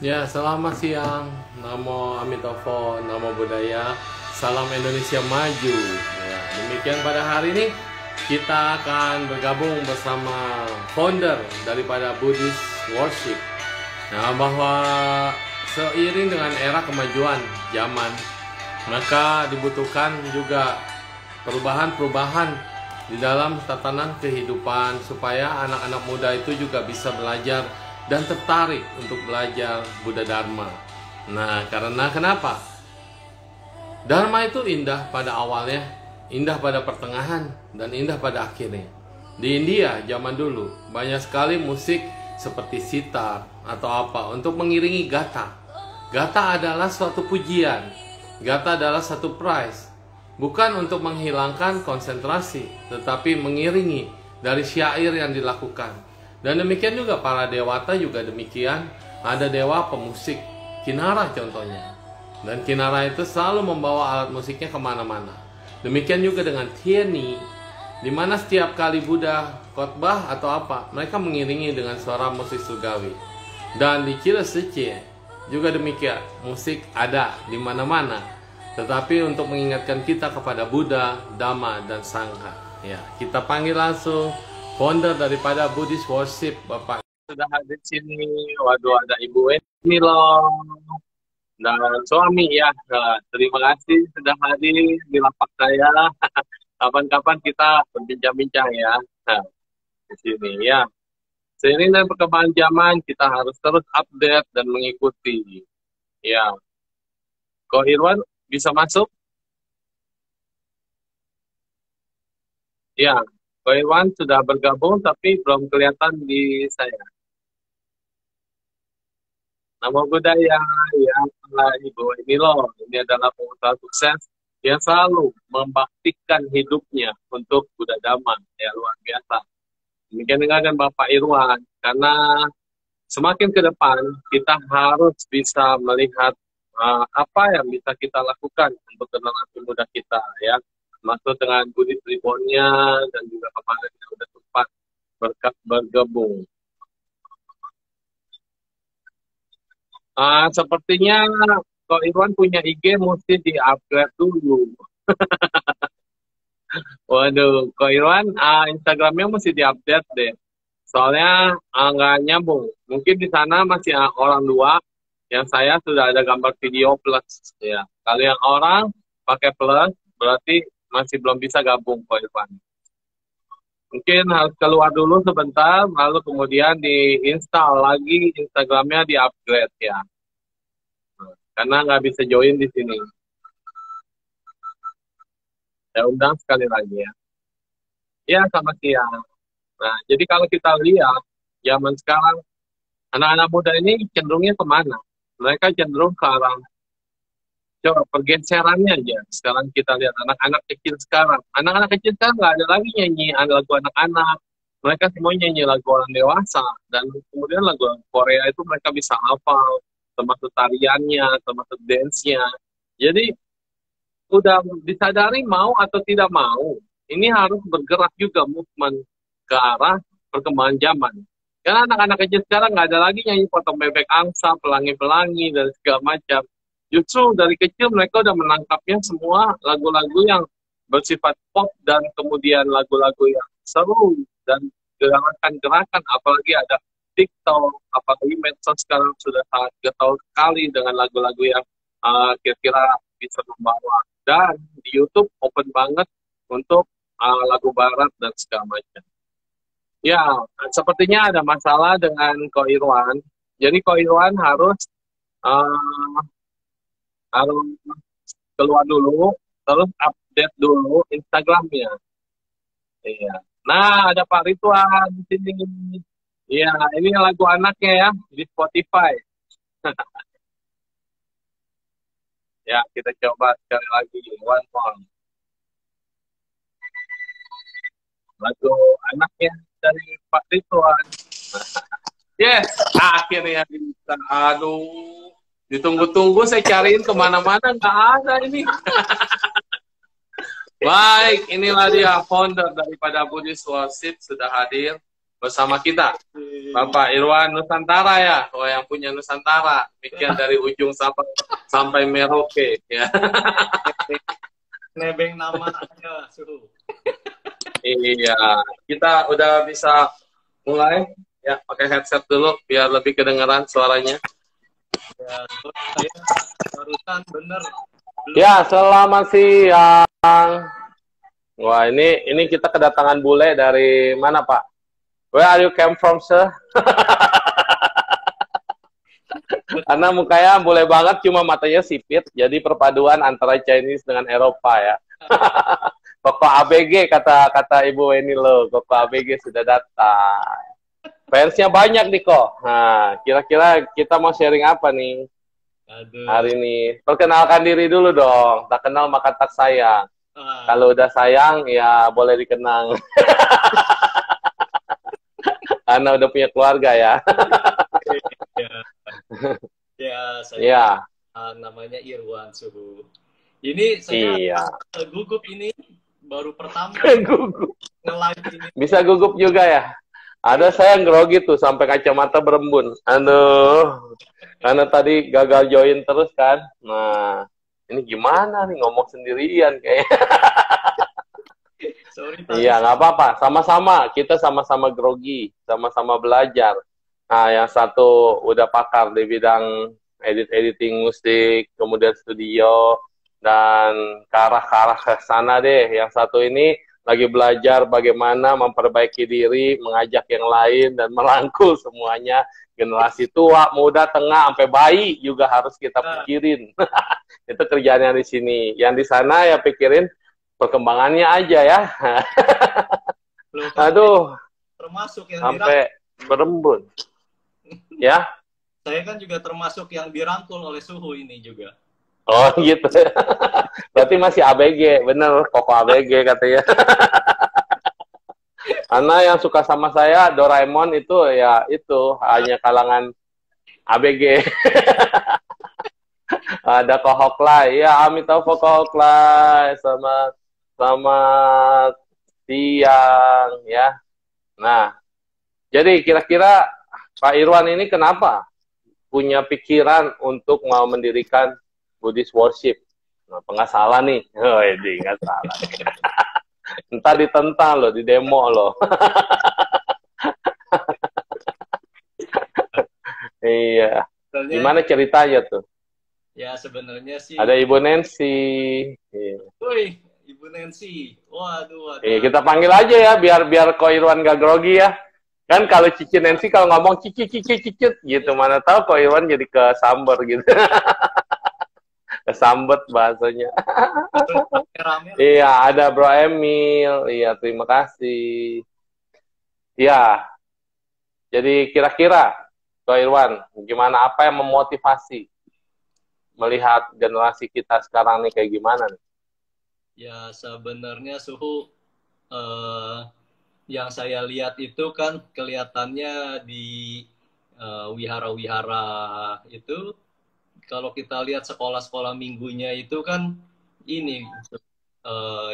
Ya, selamat siang. Namo Amitofo, Namo Buddhaya, Salam Indonesia Maju. Ya, demikian pada hari ini kita akan bergabung bersama founder daripada Buddhist Worship. Nah, bahwa seiring dengan era kemajuan zaman, maka dibutuhkan juga perubahan-perubahan di dalam tatanan kehidupan supaya anak-anak muda itu juga bisa belajar dan tertarik untuk belajar Buddha Dharma. Nah, karena kenapa? Dharma itu indah pada awalnya, indah pada pertengahan, dan indah pada akhirnya. Di India zaman dulu banyak sekali musik seperti sitar atau apa untuk mengiringi gata. Gata adalah suatu pujian. Gata adalah satu prize. Bukan untuk menghilangkan konsentrasi, tetapi mengiringi dari syair yang dilakukan. Dan demikian juga para dewata juga demikian. Ada dewa pemusik, Kinara contohnya. Dan Kinara itu selalu membawa alat musiknya kemana-mana. Demikian juga dengan Tieni, di mana setiap kali Buddha khotbah atau apa, mereka mengiringi dengan suara musik surgawi. Dan di Kirasuci juga demikian, musik ada di mana-mana. Tetapi untuk mengingatkan kita kepada Buddha, Dhamma, dan Sangha. Ya, kita panggil langsung founder daripada Buddhist Worship, Bapak. Sudah hadir di sini. Waduh, ada Ibu Eni loh. Dan suami ya. Nah, terima kasih sudah hadir di lapak saya. Kapan-kapan kita berbincang-bincang ya. Nah, di sini ya. Seiring dengan perkembangan zaman, kita harus terus update dan mengikuti. Ya. Ko Irwan bisa masuk? Ya. Ko Irwan sudah bergabung tapi belum kelihatan di saya. Nama budaya yang Ibu ini loh, ini adalah pengusaha sukses yang selalu membaktikan hidupnya untuk Buddha Dhamma, ya luar biasa. Demikian dengan Bapak Irwan, karena semakin ke depan kita harus bisa melihat apa yang bisa kita lakukan untuk generasi muda kita, ya. Maksud dengan Buddhist Reborn-nya dan juga kemarin yang sudah sempat bergabung. Sepertinya kalau Irwan punya IG mesti di-upgrade dulu. Waduh, kalau Irwan Instagramnya mesti di-update deh. Soalnya nggak nyambung. Mungkin di sana masih orang dua, yang saya sudah ada gambar video plus. Ya, kalau yang orang pakai plus, berarti masih belum bisa gabung kalau Irwan. Mungkin harus keluar dulu sebentar, lalu kemudian di-install lagi Instagramnya di-upgrade ya. Karena nggak bisa join di sini. Saya undang sekali lagi ya. Ya, selamat siang. Nah, jadi kalau kita lihat, zaman sekarang, anak-anak muda ini cenderungnya kemana? Mereka cenderung ke arah, coba pergeserannya aja. Sekarang kita lihat anak-anak kecil sekarang. Anak-anak kecil sekarang nggak ada lagi nyanyi lagu anak-anak. Mereka semua nyanyi lagu orang dewasa. Dan kemudian lagu Korea itu mereka bisa hafal, termasuk tariannya, termasuk dance-nya. Jadi, udah disadari mau atau tidak mau, ini harus bergerak juga movement ke arah perkembangan zaman. Karena anak-anak kecil sekarang nggak ada lagi nyanyi potong bebek angsa, pelangi-pelangi, dan segala macam. Justru dari kecil mereka udah menangkapnya semua lagu-lagu yang bersifat pop dan kemudian lagu-lagu yang seru dan gerakan-gerakan, apalagi ada TikTok, apalagi medsos sekarang sudah sangat getol sekali dengan lagu-lagu yang kira-kira bisa membawa. Dan di YouTube open banget untuk lagu barat dan segala macam. Ya, sepertinya ada masalah dengan Ko Irwan. Jadi Ko Irwan uh, harus keluar dulu, terus update dulu Instagramnya. Iya. Nah, ada Pak Ridwan di sini. Iya, ini lagu anaknya ya di Spotify. Ya, kita coba sekali lagi. One more. Lagu anaknya dari Pak Ridwan. Yes, akhirnya bisa. Aduh, ditunggu-tunggu saya cariin kemana-mana, nggak ada ini. Baik, inilah dia founder daripada Buddhist Worship sudah hadir. bersama kita. Bapak Irwan Nusantara ya, oh yang punya Nusantara, demikian dari ujung sampai Merauke ya. Nebeng nama aja, Suhu. Iya, kita udah bisa mulai ya, pakai headset dulu biar lebih kedengaran suaranya. Ya, saya barusan bener. Ya, selamat siang. Wah, ini kita kedatangan bule dari mana, Pak? Where are you came from, sir? Karena mukanya boleh banget, cuma matanya sipit. Jadi perpaduan antara Chinese dengan Eropa ya. Koko ABG kata Ibu Weni lo. Koko ABG sudah datang. Fansnya banyak nih kok. Nah, kira-kira kita mau sharing apa nih? Aduh. Hari ini? Perkenalkan diri dulu dong. Tak kenal maka tak sayang. Kalau udah sayang ya boleh dikenang. Karena udah punya keluarga ya. Ya, saya namanya Irwan Suhu. Ini saya gugup ini baru pertama. Gugup. Nge-live ini. Bisa gugup juga ya. Ada saya yang grogi tuh sampai kacamata berembun. Aduh. Karena tadi gagal join terus kan. Nah, ini gimana nih ngomong sendirian kayaknya. Sorry, iya, nggak apa-apa. Sama-sama. Kita sama-sama grogi. Sama-sama belajar. Nah, yang satu udah pakar di bidang editing musik, kemudian studio, dan ke arah ke sana deh. Yang satu ini lagi belajar bagaimana memperbaiki diri, mengajak yang lain, dan merangkul semuanya. Generasi tua, muda, tengah, sampai bayi juga harus kita pikirin. Itu kerjaannya di sini. Yang di sana ya pikirin perkembangannya aja ya. Aduh. Termasuk yang sampai berembun. Ya. Saya kan juga termasuk yang dirangkul oleh Suhu ini juga. Oh gitu. Berarti masih ABG, bener. Koko ABG katanya. Karena yang suka sama saya Doraemon itu ya itu hanya kalangan ABG. Ada Kohoklai, ya Amitofo Kohoklai, selamat siang ya. Nah, jadi kira-kira Pak Irwan ini kenapa punya pikiran untuk mau mendirikan Buddhist Worship? Nah, nggak salah nih. Oh, ini nggak salah. Entah ditentang loh, di demo loh. Iya. Gimana ceritanya tuh? Ya sebenarnya sih. Ada Ibu Nancy. Woi, Ibu Nancy. Waduh. Kita panggil aja ya, biar Ko Irwan gak grogi ya. Kan kalau Cici Nancy kalau ngomong cicit gitu, mana tahu Ko Irwan jadi kesamber gitu. Kesambet bahasanya. Iya, ada Bro Emil. Iya, terima kasih. Iya. Jadi kira-kira Ko Irwan, gimana, apa yang memotivasi melihat generasi kita sekarang nih kayak gimana nih? Ya sebenarnya Suhu yang saya lihat itu kan kelihatannya di wihara-wihara itu, kalau kita lihat sekolah-sekolah minggunya itu kan ini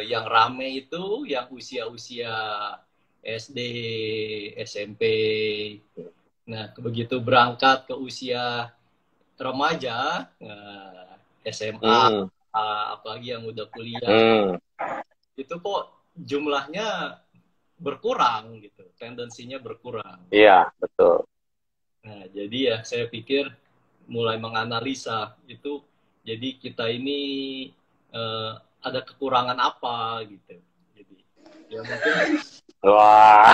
yang rame itu yang usia-usia SD, SMP. Nah, begitu berangkat ke usia remaja, SMA, apalagi yang udah kuliah, itu kok jumlahnya berkurang gitu, tendensinya berkurang. Iya, betul. Nah, jadi ya saya pikir mulai menganalisa itu, jadi kita ini ada kekurangan apa gitu. Jadi ya mungkin wah,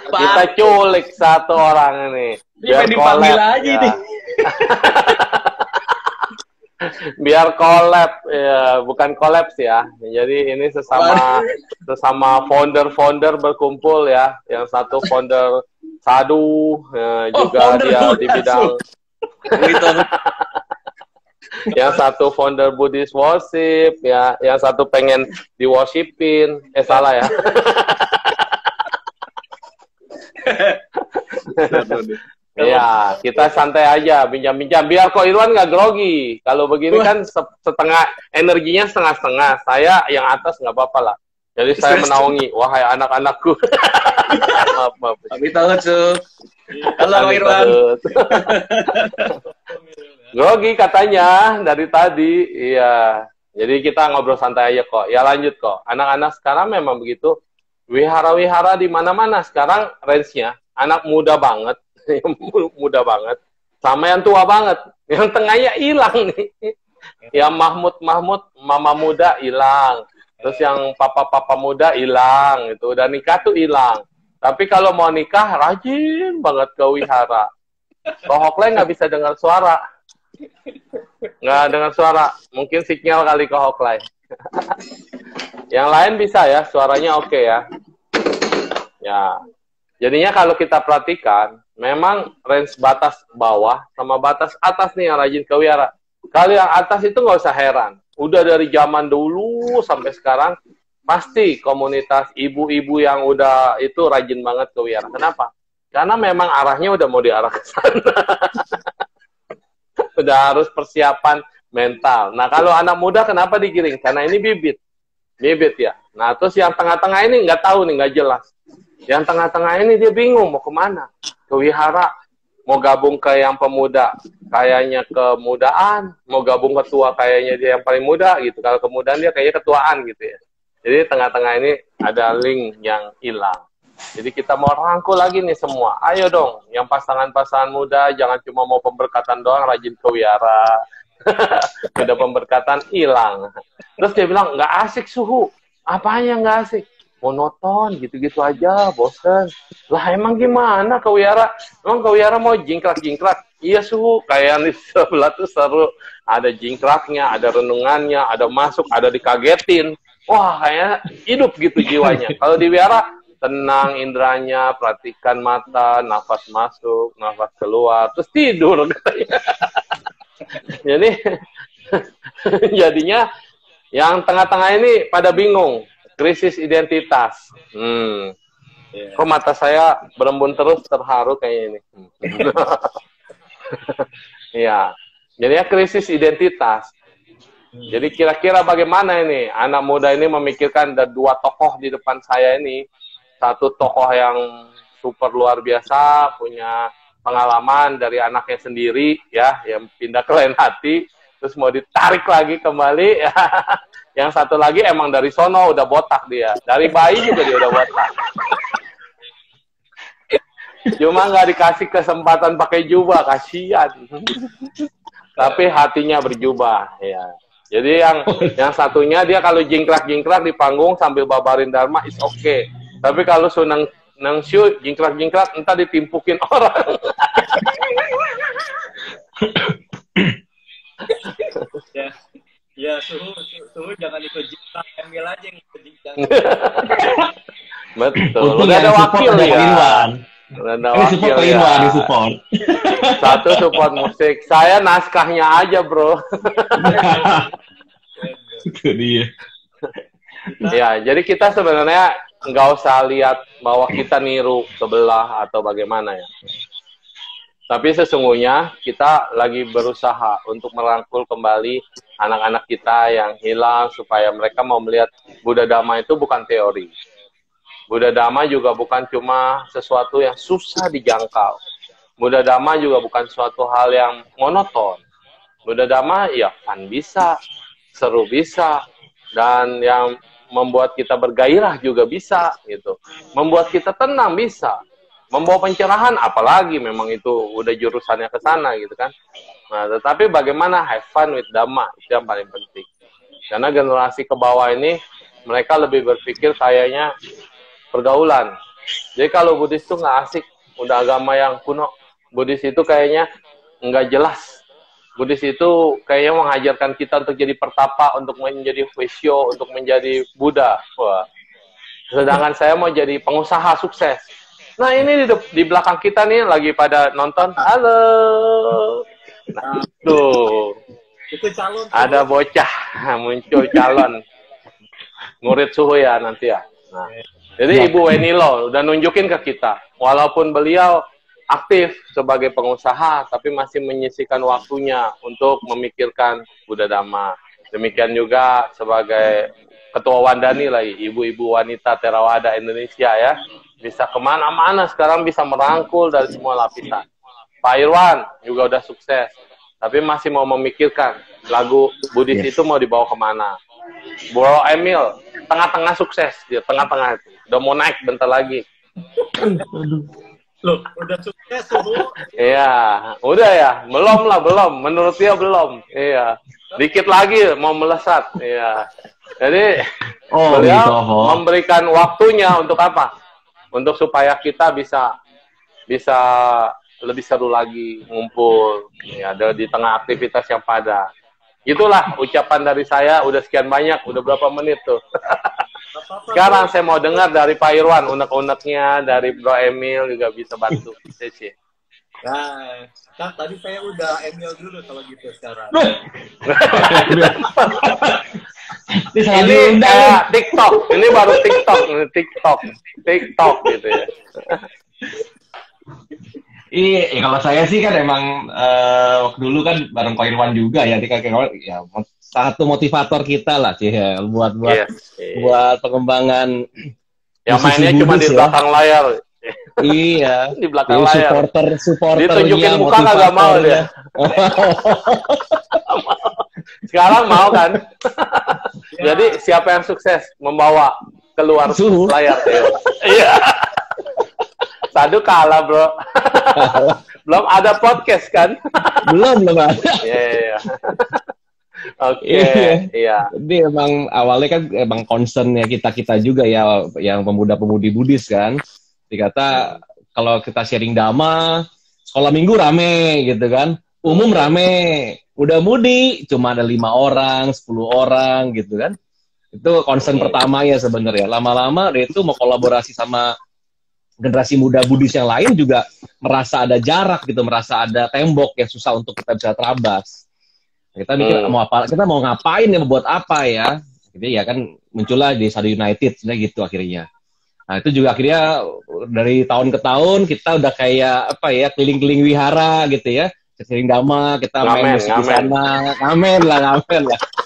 kita culik satu orang ini. Biar dipanggil aja nih. Biar collab ya, bukan kolaps ya. Jadi ini sesama founder berkumpul ya. Yang satu founder Sadu juga dia di bidang yang satu founder Buddhist Worship ya, yang satu pengen di worshipin. Salah ya. Iya, kita santai aja, bincang-bincang. Biar Ko Irwan nggak grogi. Kalau begini kan setengah, energinya setengah-setengah. Saya yang atas nggak apa-apa lah. Jadi saya menaungi, wahai anak-anakku. maaf. Pamit banget, Su. Halo, Kang Pamit Irwan. banget. Grogi katanya dari tadi. Iya. Jadi kita ngobrol santai aja kok. Ya lanjut kok. Anak-anak sekarang memang begitu. Wihara-wihara di mana-mana sekarang range-nya anak muda banget, muda banget, sama yang tua banget. Yang tengahnya hilang nih. Yang Mahmud, mama muda hilang. Terus yang papa-papa muda hilang itu. Udah nikah tuh hilang. Tapi kalau mau nikah rajin banget ke wihara. Kohoklay nggak bisa dengar suara. Nggak dengar suara. Mungkin sinyal kali Kohoklay. Yang lain bisa ya, suaranya oke ya. Ya. Jadinya kalau kita perhatikan, memang range batas bawah sama batas atas nih yang rajin ke wihara. Kalau yang atas itu nggak usah heran. Udah dari zaman dulu sampai sekarang, pasti komunitas ibu-ibu yang udah itu rajin banget ke wihara. Kenapa? Karena memang arahnya udah mau diarah ke sana. Udah harus persiapan mental. Nah, kalau anak muda kenapa digiring? Karena ini bibit. Bibit ya. Nah, terus yang tengah-tengah ini nggak tahu nih, nggak jelas. Yang tengah-tengah ini dia bingung mau kemana. Ke wihara. Mau gabung ke yang pemuda. Kayaknya kemudaan. Mau gabung ketua kayaknya dia yang paling muda gitu. Kalau kemudaan dia kayaknya ketuaan gitu ya. Jadi tengah-tengah ini ada link yang hilang. Jadi kita mau rangkul lagi nih semua. Ayo dong, yang pasangan-pasangan muda jangan cuma mau pemberkatan doang, rajin ke wihara. Udah pemberkatan hilang. Terus dia bilang, nggak asik Suhu. Apanya nggak asik? Monoton, gitu-gitu aja, bosen. Lah emang gimana ke wihara? Emang ke wihara mau jingkrak-jingkrak? Iya Suhu, kayak di sebelah tuh seru. Ada jingkraknya, ada renungannya, ada masuk, ada dikagetin. Wah, kayaknya hidup gitu jiwanya. Kalau di wihara, tenang indranya, perhatikan mata, nafas masuk, nafas keluar, terus tidur katanya. Jadi jadinya yang tengah-tengah ini pada bingung, krisis identitas. Kok mata saya berembun terus, terharu kayaknya ini. Iya, jadinya krisis identitas. Jadi kira-kira bagaimana ini anak muda ini memikirkan ada dua tokoh di depan saya ini. Satu tokoh yang super luar biasa, punya pengalaman dari anaknya sendiri, ya, yang pindah ke lain hati, terus mau ditarik lagi kembali, ya. Yang satu lagi emang dari sono udah botak dia, dari bayi juga dia udah botak. Cuma nggak dikasih kesempatan pakai jubah, kasihan. Tapi hatinya berjubah, ya. Jadi yang satunya dia kalau jingkrak-jingkrak di panggung sambil babarin dharma is okay. Tapi kalau sunang Nangshu jingkrak-jingkrak entah ditimpukin orang. Ya, suhu jangan ikut jingkrak, ambil aja yang ikut jingkrak. Betul. Udah ada wakil ya. Udah ada wakil ya. Support. Satu support musik. Saya naskahnya aja, bro. Itu dia. Ya, jadi kita sebenarnya nggak usah lihat bahwa kita niru sebelah atau bagaimana ya. Tapi sesungguhnya kita lagi berusaha untuk merangkul kembali anak-anak kita yang hilang supaya mereka mau melihat Buddha Dhamma itu bukan teori. Buddha Dhamma juga bukan cuma sesuatu yang susah dijangkau. Buddha Dhamma juga bukan suatu hal yang monoton. Buddha Dhamma ya fun bisa, seru bisa, dan yang membuat kita bergairah juga bisa gitu. Membuat kita tenang bisa. Membawa pencerahan apalagi memang itu udah jurusannya ke sana gitu kan. Nah, tetapi bagaimana have fun with Dhamma itu yang paling penting. Karena generasi ke bawah ini mereka lebih berpikir kayaknya pergaulan. Jadi kalau Buddhis itu nggak asik, udah agama yang kuno. Buddhis itu kayaknya nggak jelas. Buddhis itu kayaknya mengajarkan kita untuk jadi pertapa, untuk menjadi Vaishyo, untuk menjadi Buddha. Wah. Sedangkan saya mau jadi pengusaha sukses. Nah ini di belakang kita nih lagi pada nonton. Halo. Nah, tuh. Itu calon. Ada bocah muncul calon. Murid Suhu ya nanti ya. Nah, jadi Ibu Wenilo udah nunjukin ke kita. Walaupun beliau aktif sebagai pengusaha, tapi masih menyisihkan waktunya untuk memikirkan Buddha Dhamma. Demikian juga sebagai Ketua Wandani lagi, ibu-ibu wanita Theravada Indonesia ya. bisa kemana-mana sekarang, bisa merangkul dari semua lapisan. Pak Irwan juga udah sukses, tapi masih mau memikirkan lagu Budis itu mau dibawa kemana. Bro Emil tengah-tengah sukses, dia tengah-tengah itu udah mau naik bentar lagi. Loh, udah sukses tuh. Iya, udah ya, belum lah, belum. Menurut dia belum. Iya, dikit lagi mau melesat. Iya, jadi beliau gitu, memberikan waktunya untuk apa? Untuk supaya kita bisa lebih seru lagi ngumpul. Ya, di tengah aktivitas yang padat. Itulah ucapan dari saya. Udah sekian banyak, udah berapa menit tuh. Sekarang saya mau dengar dari Pak Irwan, unek-uneknya, dari Bro Emil juga bisa bantu. Sesi. Nah, kan tadi saya udah Emil dulu kalau gitu sekarang. Ini TikTok, ini baru TikTok gitu ya. Iya, kalau saya sih kan emang waktu dulu kan bareng Ko Irwan juga ya, ya satu motivator kita lah sih ya, buat pengembangan. Yang mainnya cuma di belakang layar. Iya, di belakang layar. Supporternya. Ditunjukin muka kagak mau dia. Sekarang mau kan? Jadi siapa yang sukses membawa keluar layar? Iya. Sadu kalah, bro. Belum ada podcast kan? Belum ada. Iya. Oke, iya. Jadi emang awalnya kan emang concernnya kita juga ya, yang pemuda-pemudi Budis kan. Dikata kalau kita sharing dhamma, sekolah minggu rame gitu kan, umum rame, udah mudi cuma ada 5 orang, 10 orang gitu kan. Itu concern pertamanya sebenarnya. Lama-lama dia itu mau kolaborasi sama generasi muda Budis yang lain juga merasa ada jarak gitu, merasa ada tembok yang susah untuk kita bisa terabas. Kita mikir kita mau ngapain ya, buat apa ya? Jadi ya kan muncullah di Sadu United gitu akhirnya. Nah itu juga akhirnya dari tahun ke tahun kita udah kayak apa ya, keliling-keliling wihara gitu ya, keliling dhamma, kita main musik di sana, ngamen lah.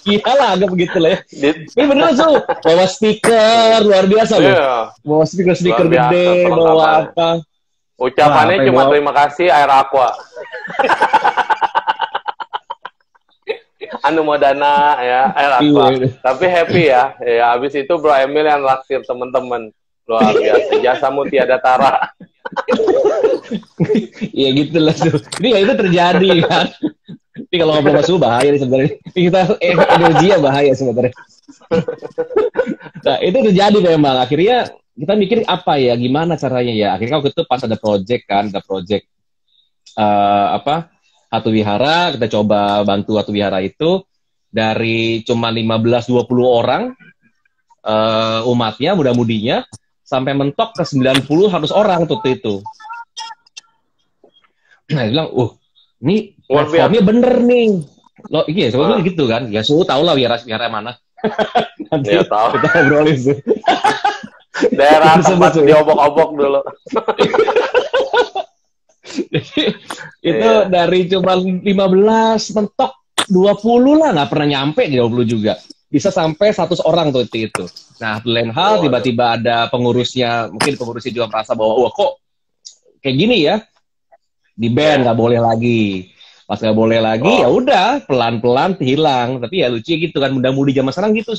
Iyalah agak begitu lah ya. Ini beneran tuh, bawa stiker luar biasa loh. Bawa stiker gede, bawa apa? Ucapannya cuma terima kasih air aqua. Anu modana ya, air aqua. Tapi happy ya. Ya habis itu Bro Emil yang laksir teman-teman. Luar biasa, jasamu tiada tara. Ya gitu lah tuh. Ini ya itu terjadi kan. Ini kalau ngobrol sama bahaya nih sebenarnya. Kita energinya bahaya sebenarnya. Nah itu terjadi memang. Akhirnya kita mikir apa ya, gimana caranya ya. Akhirnya waktu itu pas ada project Hatu Wihara, kita coba bantu Hatu Wihara itu dari cuma 15-20 orang umatnya, muda-mudinya, sampai mentok ke 90 100 orang tuh itu. Nah, dia bilang, ini platformnya bener nih. Loh, iya, sebetulnya gitu kan. Ya, suhu tau lah wihara mana. Nanti ya, tahu. Kita ngobrolin tuh. Daerah tempat diobok-obok dulu. Jadi, itu dari cuma 15 mentok 20 lah, nggak pernah nyampe 20 juga. Bisa sampai 100 orang tuh itu. Nah, lain hal tiba-tiba ada pengurusnya, mungkin pengurusnya juga merasa bahwa wah kok kayak gini ya, di ban nggak boleh lagi. Pas nggak boleh lagi, ya udah pelan-pelan hilang. Tapi ya lucu gitu kan, muda-mudi zaman sekarang gitu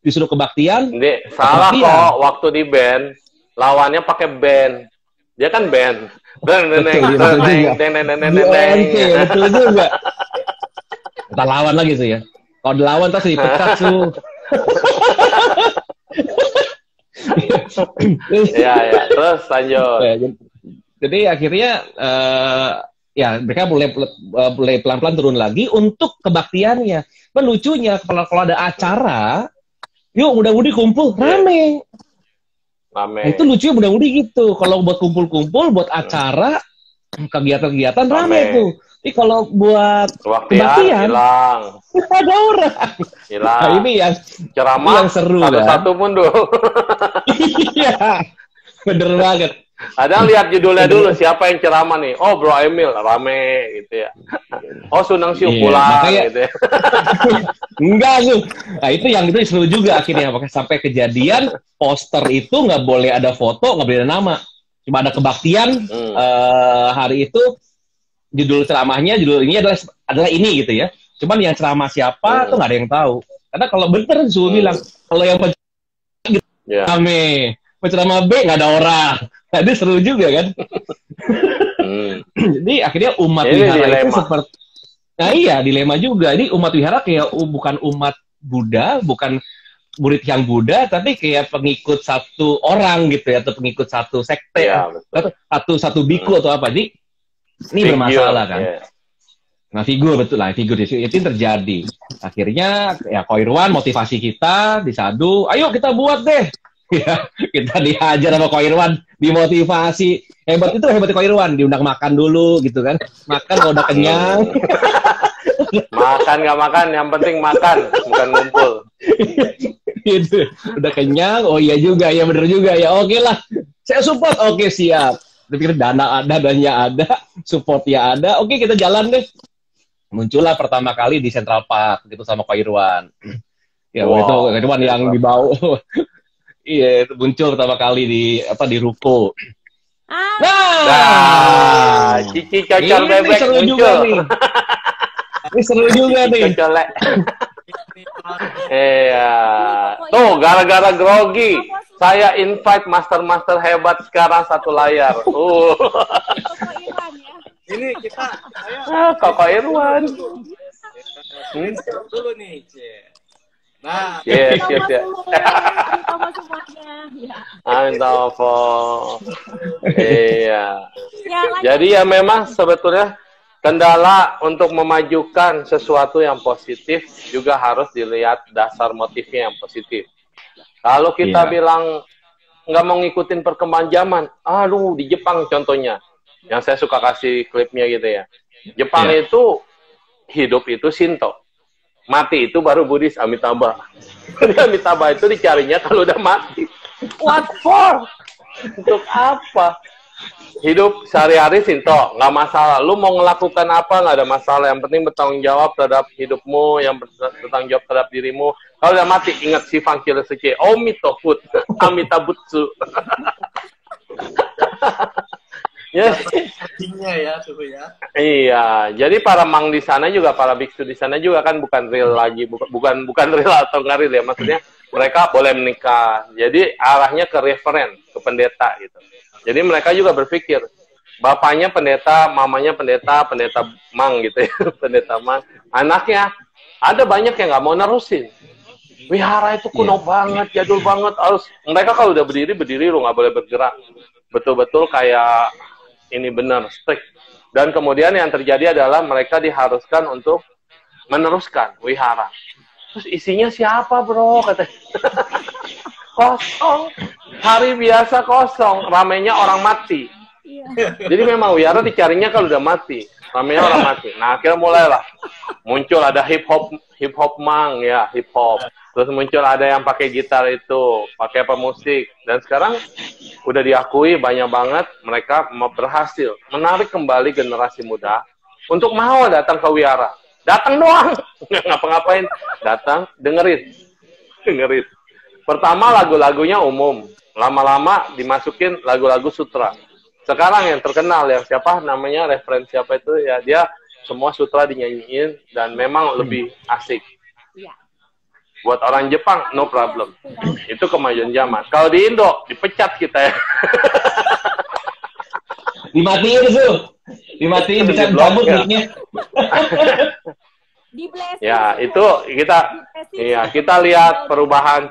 disuruh kebaktian. Salah kok, waktu di band lawannya pakai band. Dia kan band. Betul juga. Kita lawan lagi tuh ya. Kalau dilawan tas dipecat tuh. Ya. Terus lanjut. Jadi akhirnya ya mereka mulai pelan-pelan turun lagi untuk kebaktiannya. Kan lucunya kalau ada acara, yuk muda-mudi kumpul rame. Nah, itu lucunya muda-mudi gitu. Kalau buat kumpul-kumpul, buat acara, kegiatan-kegiatan rame tuh. Tapi kalau buat kebaktian hilang. Ada orang. Hilang. Nah, ini yang ceramah yang seru satu-satu mundur. Iya. Bener banget. Kadang lihat judulnya dulu, siapa yang ceramah nih? Oh, Bro Emil, rame gitu ya. Oh, Sunang Siu Iya, pulang makanya gitu ya. enggak tuh. Nah itu yang itu seru juga akhirnya sampai kejadian poster itu nggak boleh ada foto, nggak boleh ada nama. Cuma ada kebaktian hari itu judul ceramahnya judul ini adalah ini gitu ya. Cuman yang ceramah siapa tuh nggak ada yang tahu. Karena kalau bener Zul bilang kalau yang rame, penceramah B nggak ada orang. Nah, itu seru juga kan. Jadi akhirnya umat wihara itu seperti, nah iya dilema juga. Jadi umat wihara kayak bukan umat Buddha, bukan murid yang Buddha, tapi kayak pengikut satu orang gitu ya, atau pengikut satu sekte, ya, satu biku atau apa. Jadi ini bermasalah kan. Nah figur betul lah, figur itu terjadi. Akhirnya ya Koirwan motivasi kita disadu, ayo kita buat deh. Ya, kita dihajar sama Koirwan, dimotivasi. Hebat itu hebatnya Koirwan, diundang makan dulu gitu kan. Makan kalau udah kenyang. Makan nggak makan, yang penting makan, bukan ngumpul. Gitu. Udah kenyang, oh iya juga, ya bener juga ya. Oke lah, saya support, oke siap. Tapi dana ada, dananya ada, supportnya ada. Oke kita jalan deh. Muncullah pertama kali di Central Park gitu sama Koirwan. Ya itu Koirwan yang dibawa. Iya, itu muncul pertama kali di ruko. Nah, Cici cocol bebek muncul. Ini seru juga nih. Cocolek. Iya. Tuh, gara-gara grogi, saya invite master-master hebat sekarang satu layar. Ini kita Koko Irwan. Dulu nih, Cie. Nah, Yes. Amin Tafo. Iya. Jadi ya memang sebetulnya kendala untuk memajukan sesuatu yang positif juga harus dilihat dasar motifnya yang positif. Kalau kita bilang nggak mau ngikutin perkembangan zaman, di Jepang contohnya, yang saya suka kasih klipnya gitu ya. Jepang itu hidup itu Shinto, mati itu baru Buddhis, Amitabha. Amitabha itu dicarinya kalau udah mati. What for? Untuk apa? Hidup sehari-hari Shinto, nggak masalah. Lu mau ngelakukan apa, nggak ada masalah. Yang penting bertanggung jawab terhadap hidupmu, yang bertanggung jawab terhadap dirimu. Kalau udah mati, ingat si Fangkil Suci. Omitofut, Amitabutsu. ya, suhu ya. Iya, jadi para mang di sana juga, para biksu di sana juga kan bukan real lagi, bukan real atau nggak real ya. Maksudnya mereka boleh menikah. Jadi arahnya ke referen, ke pendeta gitu. Jadi mereka juga berpikir, bapaknya pendeta, mamanya pendeta mang gitu ya, pendeta mang. Anaknya, ada banyak yang nggak mau nerusin. Wihara itu kuno banget, jadul banget. Harus mereka kalau udah berdiri lu nggak boleh bergerak. Betul-betul kayak ini benar, strict. Dan kemudian yang terjadi adalah mereka diharuskan untuk meneruskan wihara. Terus isinya siapa bro? Katanya. Kosong. Hari biasa kosong, ramainya orang mati. Jadi memang wihara dicarinya kalau udah mati, ramainya orang mati. Nah akhirnya mulailah muncul ada hip hop mang ya, hip hop. Terus muncul ada yang pakai gitar itu, pakai pemusik. Dan sekarang udah diakui banyak banget mereka berhasil menarik kembali generasi muda untuk mau datang ke wihara. Datang doang, nggak ngapa-ngapain. Datang, dengerin. Pertama lagu-lagunya umum, lama-lama dimasukin lagu-lagu sutra. Sekarang yang terkenal yang siapa namanya referensi siapa itu ya, dia semua sutra dinyanyiin dan memang lebih asik. Buat orang Jepang no problem. Itu kemajuan zaman. Kalau di Indo dipecat kita ya. Dimatiin dimatiin bisa cabut mic-nya. Ya, itu kita lihat perubahan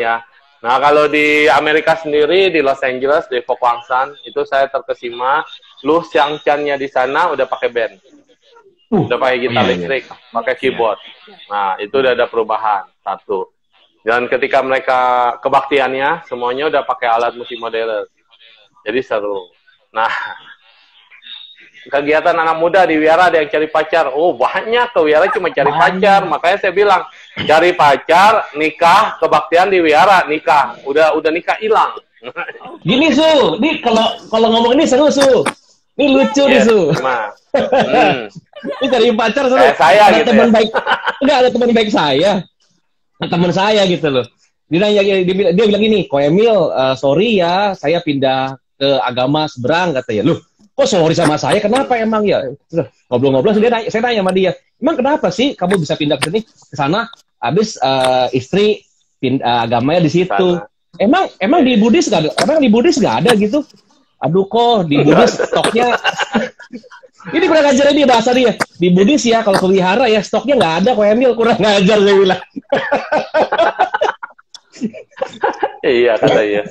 ya. Nah, kalau di Amerika sendiri, di Los Angeles, di Fokwangsan, itu saya terkesima, Lu Xiangchan-nya di sana udah pakai band. Udah pakai gitar listrik, pakai keyboard. Nah, itu udah ada perubahan, satu. Dan ketika mereka kebaktiannya, semuanya udah pakai alat musik modern. Jadi seru. Nah, kegiatan anak muda di wihara ada yang cari pacar. Oh, banyak ke wihara cuma cari pacar. Makanya saya bilang, cari pacar, nikah, kebaktian di wihara, nikah. Udah nikah hilang. Gini Su, nih kalau ngomong ini seru Su. Ini lucu nih Su. Ini cari pacar seru. Saya ada gitu teman ya. baik, enggak ada teman baik saya. Teman saya gitu loh. Dia bilang gini, Ko Emil, sorry ya, saya pindah ke agama seberang katanya. Loh, kok sorry sama saya? Kenapa emang ya? Ngobrol-ngobrol, saya nanya sama dia, emang kenapa sih kamu bisa pindah ke sini, ke sana? Habis istri agamanya di situ. Emang di Buddhis nggak ada? Emang di Buddhis nggak ada gitu? Aduh kok di Buddhis stoknya. Ini kurang ajar dia bahasa dia. Di Buddhis ya kalau ke wihara ya stoknya nggak ada. Ko Emil kurang ajar saya bilang. Iya katanya.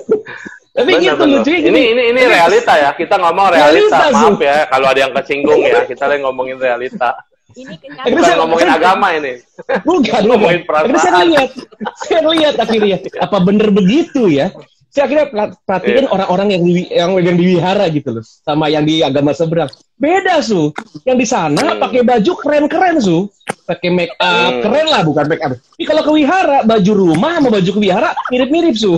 Tapi gitu lucunya ini realita ya. Kita ngomong realita. Maaf ya kalau ada yang kesinggung ya. Kita lagi ngomongin realita. Ini Bukan ngomongin agama ini. Bukan ngomongin perasaan. Saya lihat akhirnya apa bener begitu ya. Saya akhirnya perhatiin orang-orang yang di wihara gitu loh, sama yang di agama seberang. Beda Su. Yang di sana pakai baju keren-keren Su. Pakai make up keren lah, bukan make up. Ini kalau ke wihara baju rumah sama baju ke wihara mirip-mirip Su.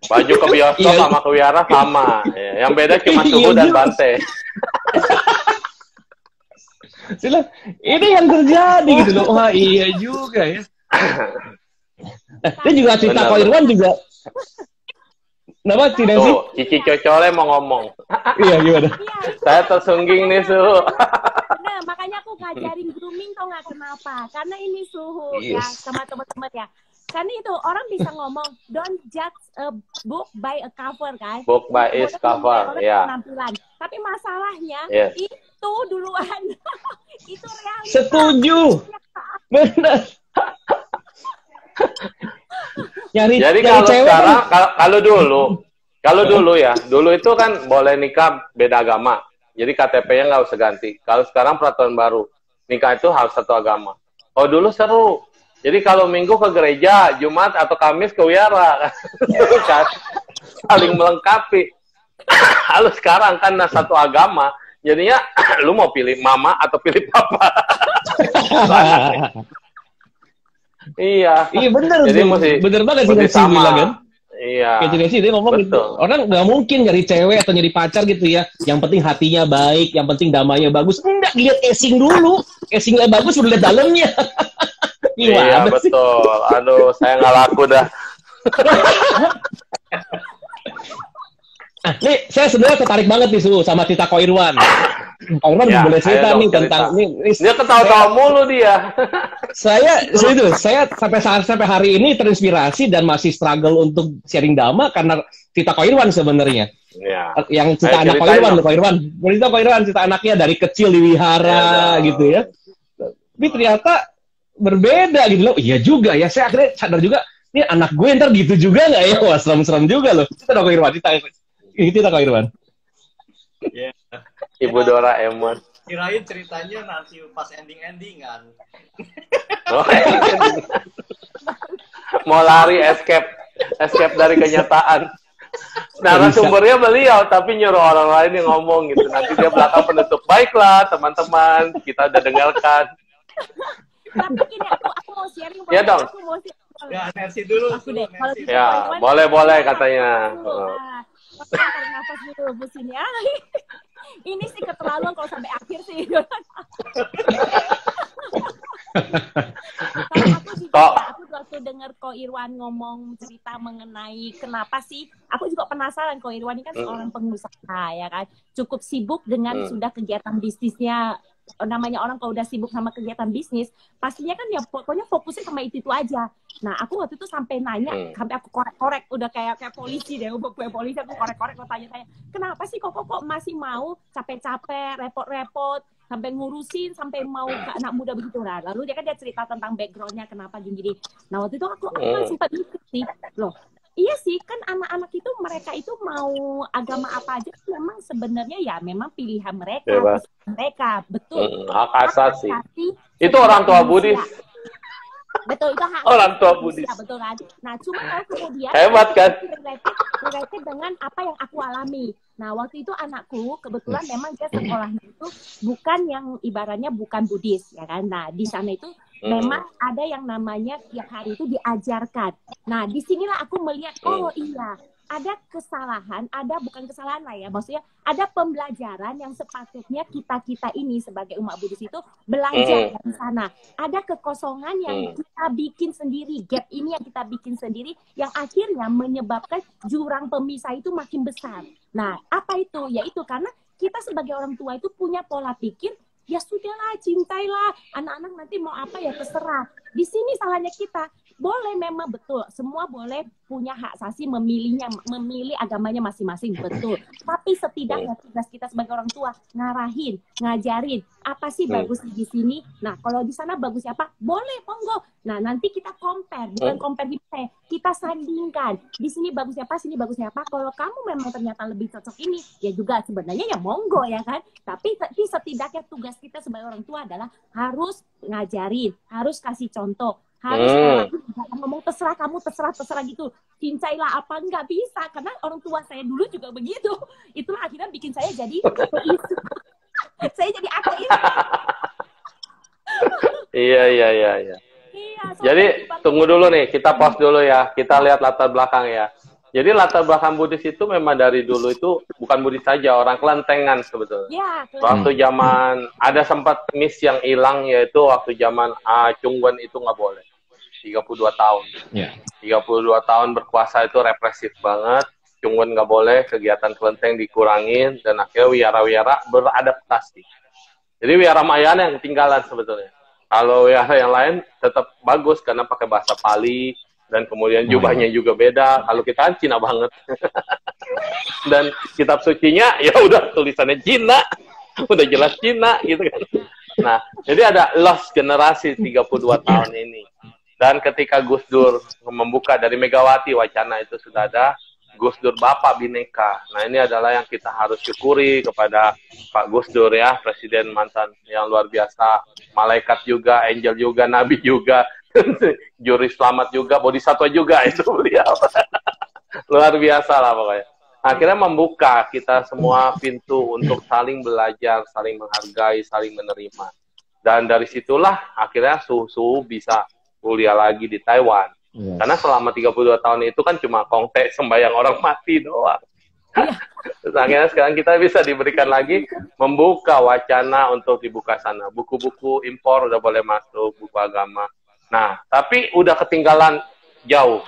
Baju ke bioskop sama ke wihara sama. Yang beda cuma suhu dan bante. Sila, ini yang terjadi gitu loh. Wah iya juga ya. Dia juga cerita Ko Irwan juga. Kenapa tidak sih? Tuh, Cici Cocole mau ngomong. Iya gimana? Saya tersungging nih Su. Nah, makanya aku ngajarin grooming tau nggak kenapa? Karena ini suhu ya sama teman-teman ya. Karena itu orang bisa ngomong don't judge a book by a cover kan? Book by its cover, ya. Penampilan. Tapi masalahnya itu duluan. Itu realita. Setuju. Benar. Jadi kalau sekarang, kalau dulu ya, dulu itu kan boleh nikah beda agama. Jadi KTP-nya nggak usah ganti. Kalau sekarang peraturan baru, nikah itu harus satu agama. Oh dulu seru. Jadi kalau Minggu ke gereja, Jumat atau Kamis ke wihara, kan saling melengkapi. Kalau sekarang kan satu agama, jadinya lu mau pilih mama atau pilih papa. Iya bener. Jadi mesti bener banget sih sama bilang kan. Iya. Kayak sih dia ngomong gitu. Orang nggak mungkin nyari cewek atau nyari pacar gitu ya. Yang penting hatinya baik, yang penting damainya bagus. Enggak, lihat casing dulu. Casingnya bagus udah lihat dalamnya. Iya betul. Aduh, saya nggak laku dah. Nih, saya sebenarnya tertarik banget nih sama cerita Ko Irwan. Ko Irwan boleh cerita nih tentang ini. Dia ketawa-tawa mulu dia. Saya sampai hari ini terinspirasi dan masih struggle untuk sharing dhamma karena cerita Ko Irwan sebenarnya. Ya. Yang cerita anak Ko Irwan. Boleh cerita Ko Irwan cerita anaknya dari kecil di wihara gitu ya. Tapi ternyata berbeda gitu loh. Iya juga ya. Saya akhirnya sadar juga, ini anak gue ntar gitu juga nggak ya? Wah serem-serem juga loh. Cerita Ko Irwan, cerita Ko Irwan. Yeah. Ibu Doraemon. Kirain ceritanya nanti pas ending-endingan. Mau lari escape dari kenyataan. Narasumbernya beliau, tapi nyuruh orang lain yang ngomong gitu. Nanti dia belakang penutup. Baiklah teman-teman, kita udah dengarkan. Tapi gini, aku mau sharing. Ya dong. Aku mau sharing. Ya, Nancy dulu. Aku deh. Kalau ya, boleh katanya. Tarik nafas dulu, busin ya. Ini sih keterlaluan kalau sampai akhir sih. Kalau aku juga, aku waktu dengar Ko Irwan ngomong cerita mengenai kenapa sih, aku juga penasaran. Ko Irwan ini kan seorang pengusaha ya kan, cukup sibuk dengan sudah kegiatan bisnisnya. Namanya orang kalau udah sibuk sama kegiatan bisnis, pastinya kan ya pokoknya fokusnya sama itu aja. Nah, aku waktu itu sampai nanya, sampai aku korek-korek, udah kayak polisi deh, kayak polisi aku korek-korek, aku tanya-tanya, kenapa sih kok masih mau capek-capek, repot-repot, sampai ngurusin, sampai mau ke anak muda begitu. Nah, lalu dia cerita tentang background-nya, kenapa gini-gini. Nah, waktu itu aku kan sempat mikir sih, loh, iya sih, kan anak-anak itu, mereka itu mau agama apa aja, memang sebenarnya ya memang pilihan mereka, betul. Hak asasi. Itu orang tua Buddhis. Betul, itu hak orang tua Buddhis. Betul kan? Nah, cuma kalau kemudian hebat kan? Related dengan apa yang aku alami. Nah, waktu itu anakku kebetulan memang dia sekolahnya itu bukan yang ibaratnya bukan Buddhis, ya kan? Nah, di sana itu memang ada yang namanya tiap hari itu diajarkan. Nah, disinilah aku melihat, oh iya, ada kesalahan, ada bukan kesalahan lah ya, maksudnya ada pembelajaran yang sepatutnya kita ini sebagai umat Buddhis itu belajar dari sana. Ada kekosongan yang kita bikin sendiri, gap ini yang kita bikin sendiri, yang akhirnya menyebabkan jurang pemisah itu makin besar. Nah, apa itu? Yaitu karena kita sebagai orang tua itu punya pola pikir, ya sudahlah, cintailah, anak-anak nanti mau apa ya terserah. Di sini salahnya kita. Boleh memang betul, semua boleh punya hak asasi memilih agamanya masing-masing, betul. Tapi setidaknya tugas kita sebagai orang tua ngarahin, ngajarin apa sih bagus di sini. Nah, kalau di sana bagusnya apa? Boleh, monggo. Nah, nanti kita compare, bukan compare kita sandingkan. Di sini bagusnya apa, sini bagusnya apa. Kalau kamu memang ternyata lebih cocok ini, ya juga sebenarnya ya monggo ya kan. Tapi setidaknya tugas kita sebagai orang tua adalah harus ngajarin, harus kasih contoh. Harus ngomong terserah kamu, terserah gitu, cincailah apa, nggak bisa, karena orang tua saya dulu juga begitu. Itulah akhirnya bikin saya jadi ateis. Saya jadi ateis. Iya. Iya, Jadi tunggu dulu nih, kita pause dulu ya, kita lihat latar belakang ya. Jadi latar belakang Buddhis itu memang dari dulu itu bukan Buddhis saja, orang kelentengan sebetulnya. Ya, waktu zaman ada sempat miss yang hilang, yaitu waktu zaman Chungwen itu nggak boleh. 32 tahun. 32 tahun berkuasa itu represif banget. Chungwen nggak boleh, kegiatan kelenteng dikurangin, dan akhirnya wiyara-wiyara beradaptasi. Jadi wiyara Mahayana yang ketinggalan sebetulnya. Kalau wiyara yang lain tetap bagus karena pakai bahasa Pali, dan kemudian jubahnya juga beda. Kalau kita kan Cina banget. Dan kitab sucinya ya udah tulisannya Cina, udah jelas Cina gitu kan. Nah, jadi ada lost generasi 32 tahun ini. Dan ketika Gus Dur membuka dari Megawati wacana itu sudah ada Gus Dur Bapak Bhinneka. Nah, ini adalah yang kita harus syukuri kepada Pak Gus Dur ya, presiden mantan yang luar biasa, malaikat juga, angel juga, nabi juga, juri selamat juga, bodhisattva juga itu beliau. Luar biasa lah pokoknya. Akhirnya membuka kita semua pintu untuk saling belajar, saling menghargai, saling menerima. Dan dari situlah akhirnya suhu bisa kuliah lagi di Taiwan. Karena selama 32 tahun itu kan cuma kongte sembahyang orang mati doang. Terus akhirnya sekarang kita bisa diberikan lagi membuka wacana untuk dibuka sana. Buku-buku impor udah boleh masuk, buku agama. Nah, tapi udah ketinggalan jauh.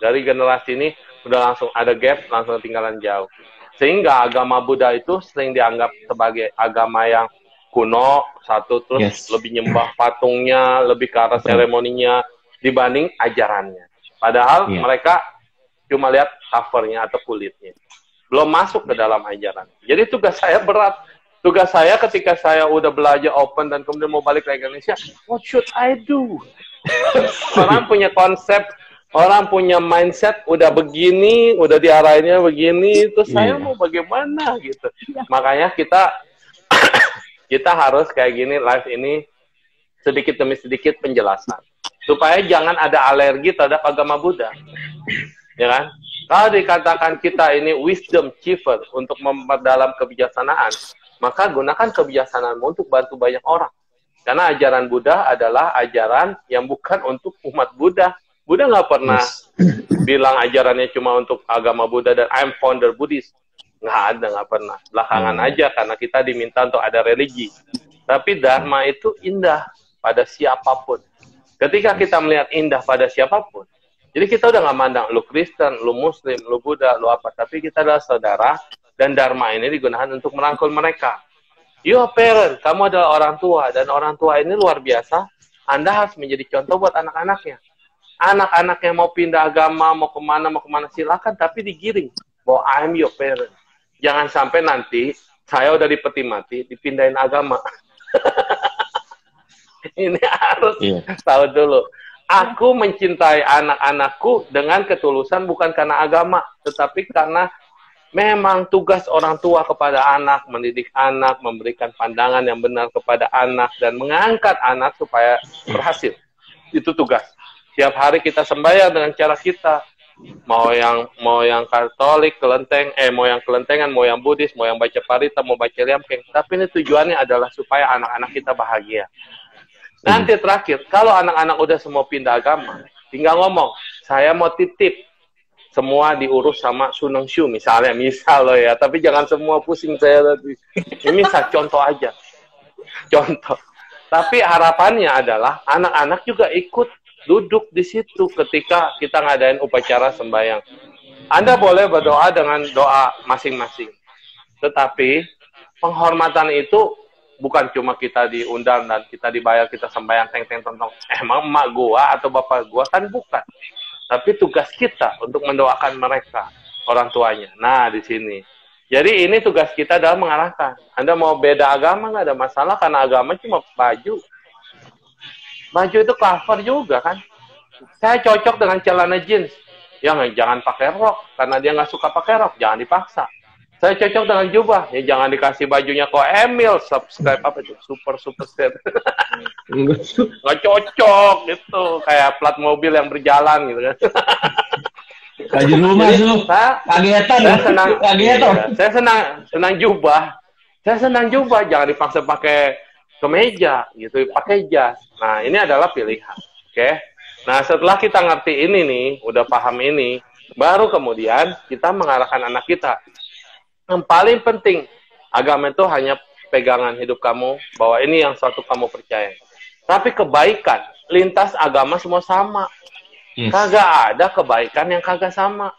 Dari generasi ini udah langsung ada gap, langsung ketinggalan jauh. Sehingga agama Buddha itu sering dianggap sebagai agama yang kuno, satu, terus lebih nyembah patungnya, lebih ke arah seremoninya, dibanding ajarannya. Padahal mereka cuma lihat covernya atau kulitnya. Belum masuk ke dalam ajaran. Jadi tugas saya berat. Tugas saya ketika saya udah belajar open dan kemudian mau balik ke Indonesia, what should I do? Orang punya konsep, orang punya mindset, udah begini, udah diarahinnya begini, terus saya mau bagaimana gitu. Makanya kita harus kayak gini, live ini sedikit demi sedikit penjelasan. Supaya jangan ada alergi terhadap agama Buddha. Ya kan? Kalau dikatakan kita ini wisdom achiever untuk memperdalam kebijaksanaan, maka gunakan kebijaksanaanmu untuk bantu banyak orang. Karena ajaran Buddha adalah ajaran yang bukan untuk umat Buddha. Buddha nggak pernah bilang ajarannya cuma untuk agama Buddha dan I'm founder Buddhist. Nggak pernah. Belakangan aja karena kita diminta untuk ada religi. Tapi Dharma itu indah pada siapapun. Ketika kita melihat indah pada siapapun, jadi kita udah nggak mandang lu Kristen, lu Muslim, lu Buddha, lu apa. Tapi kita adalah saudara, dan Dharma ini digunakan untuk merangkul mereka. You are parent, kamu adalah orang tua, dan orang tua ini luar biasa. Anda harus menjadi contoh buat anak-anaknya. Anak-anaknya mau pindah agama, mau kemana, silakan, tapi digiring. Bahwa I'm your parent. Jangan sampai nanti saya udah di peti mati, dipindahin agama. Ini harus tahu dulu. Aku mencintai anak-anakku dengan ketulusan bukan karena agama, tetapi karena memang tugas orang tua kepada anak, mendidik anak, memberikan pandangan yang benar kepada anak, dan mengangkat anak supaya berhasil. Itu tugas. Tiap hari kita sembahyang dengan cara kita. Mau yang Katolik, kelenteng, mau yang kelentengan, mau yang Buddhis, mau yang baca parita, mau baca liampeng. Tapi ini tujuannya adalah supaya anak-anak kita bahagia. Nanti terakhir, kalau anak-anak udah semua pindah agama, tinggal ngomong, saya mau titip, semua diurus sama Suneng Shu misalnya, misal loh ya, tapi jangan semua pusing saya tadi. Ini misal contoh aja, contoh. Tapi harapannya adalah anak-anak juga ikut duduk di situ ketika kita ngadain upacara sembahyang. Anda boleh berdoa dengan doa masing-masing, tetapi penghormatan itu bukan cuma kita diundang dan kita dibayar, kita sembahyang teng-teng tontong. Emang emak gua atau bapak gua kan bukan. Tapi tugas kita untuk mendoakan mereka, orang tuanya. Nah, di sini. Jadi ini tugas kita dalam mengarahkan. Anda mau beda agama nggak ada masalah, karena agama cuma baju. Baju itu cover juga kan. Saya cocok dengan celana jeans. Ya jangan pakai rok, karena dia nggak suka pakai rok, jangan dipaksa. Saya cocok dengan jubah, ya jangan dikasih bajunya kok Emil, subscribe apa itu, super set. Nggak cocok gitu, kayak plat mobil yang berjalan gitu kan. Baju rumah tuh, kagetan. Saya senang jubah. Saya senang jubah, jangan dipaksa pakai kemeja gitu, pakai jas. Nah ini adalah pilihan, oke? Nah setelah kita ngerti ini nih, udah paham ini, baru kemudian kita mengarahkan anak kita. Yang paling penting, agama itu hanya pegangan hidup kamu, bahwa ini yang suatu kamu percaya. Tapi kebaikan, lintas agama semua sama. Kagak ada kebaikan yang kagak sama.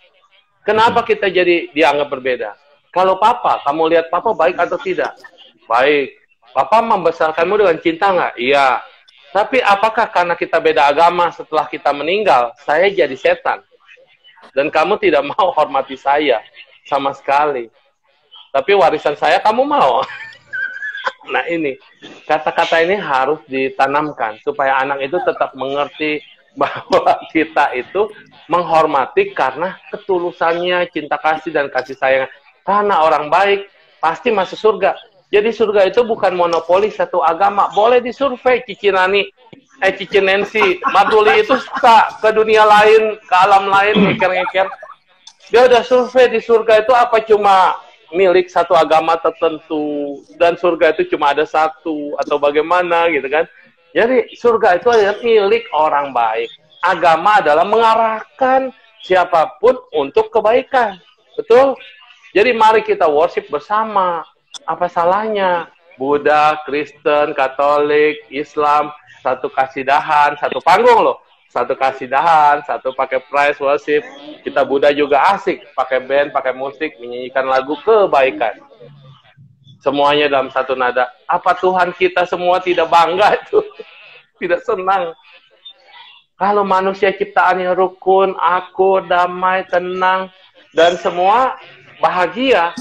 Kenapa kita jadi dianggap berbeda? Kalau papa, kamu lihat papa baik atau tidak? Baik. Papa membesarkanmu dengan cinta nggak? Iya. Tapi apakah karena kita beda agama setelah kita meninggal, saya jadi setan? Dan kamu tidak mau hormati saya sama sekali. Tapi warisan saya kamu mau. Nah ini, kata-kata ini harus ditanamkan supaya anak itu tetap mengerti bahwa kita itu menghormati karena ketulusannya, cinta kasih dan kasih sayang. Karena orang baik pasti masuk surga. Jadi surga itu bukan monopoli satu agama. Boleh disurvei Cici Nancy, Maduli itu suka ke dunia lain, ke alam lain, ngeker-ngeker. Dia udah survei di surga itu apa cuma milik satu agama tertentu, dan surga itu cuma ada satu, atau bagaimana gitu kan. Jadi surga itu adalah milik orang baik. Agama adalah mengarahkan siapapun untuk kebaikan. Betul? Jadi mari kita worship bersama. Apa salahnya? Buddha, Kristen, Katolik, Islam, satu kasidahan, satu panggung loh. Satu kasidahan, satu pakai praise worship. Kita Buddha juga asik, pakai band, pakai musik, menyanyikan lagu kebaikan. Semuanya dalam satu nada. Apa Tuhan kita semua tidak bangga itu? Tidak senang. Kalau manusia ciptaan yang rukun, akur, damai, tenang, dan semua bahagia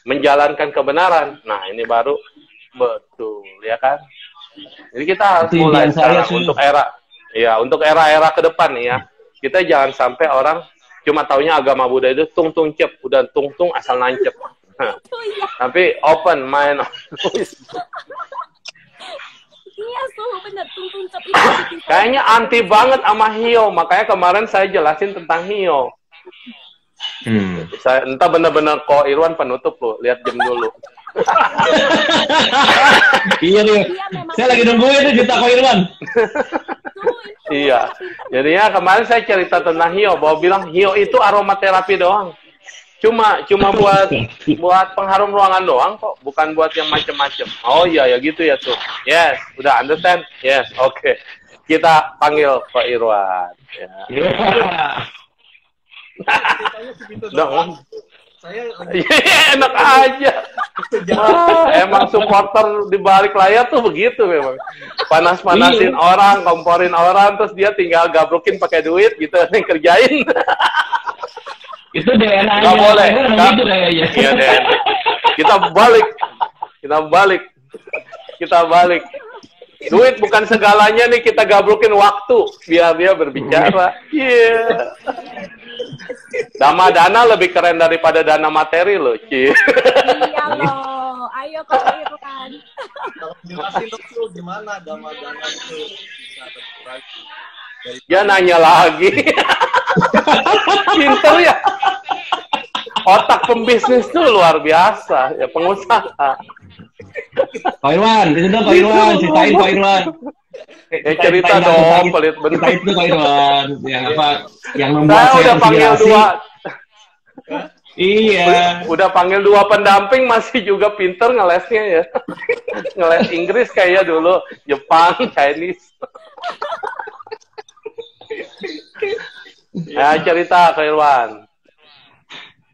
menjalankan kebenaran. Nah, ini baru betul, ya kan? Jadi kita harus mulai sekarang untuk untuk era-era ke depan nih ya. Kita jangan sampai orang cuma taunya agama Buddha itu tung-tung cep, udah tung-tung asal nancep. Tapi open mind. Iya, benar, tung-tung cep itu. Kayaknya anti banget sama Hio, makanya kemarin saya jelasin tentang Hio. Saya entah benar-benar kok Irwan penutup loh, lihat jam dulu. Iya nih, saya lagi nungguin tuh juta Ko Irwan. Iya, jadinya kemarin saya cerita tentang Hio, bahwa bilang Hio itu aromaterapi doang. Cuma buat pengharum ruangan doang kok, bukan buat yang macem-macem. Oh iya ya gitu ya tuh. Yes, udah understand? Yes, oke. Kita panggil Ko Irwan. Ya. Dong. Saya enak aja. Emang supporter di balik layar tuh begitu memang. Panas-panasin orang, komporin orang, terus dia tinggal gabrukin pakai duit gitu yang kerjain. Itu DNA-nya. Nggak boleh. Gitu kayaknya. Iya DNA. Kita balik. Duit bukan segalanya nih, kita gabrukin waktu biar dia berbicara. Iya. Dana lebih keren daripada dana materi loh, Ci. Iya loh, ayo Ko Irwan. jelasin dulu gimana dana itu. Dia nanya lagi. Pinter ya. Otak pembisnis tuh luar biasa, ya pengusaha. Ko Irwan, di situ Ko Irwan, ceritain Ko Irwan. cerita dong, pelit bener. Kita itu Kak Irwan, yang apa, yang membuat Saya saya udah panggil terinspirasi. 2. Iya. Udah panggil 2 pendamping, masih juga pinter ngelesnya ya. Ngeles Inggris kayak dulu, Jepang, Chinese. Ya, cerita ke Irwan.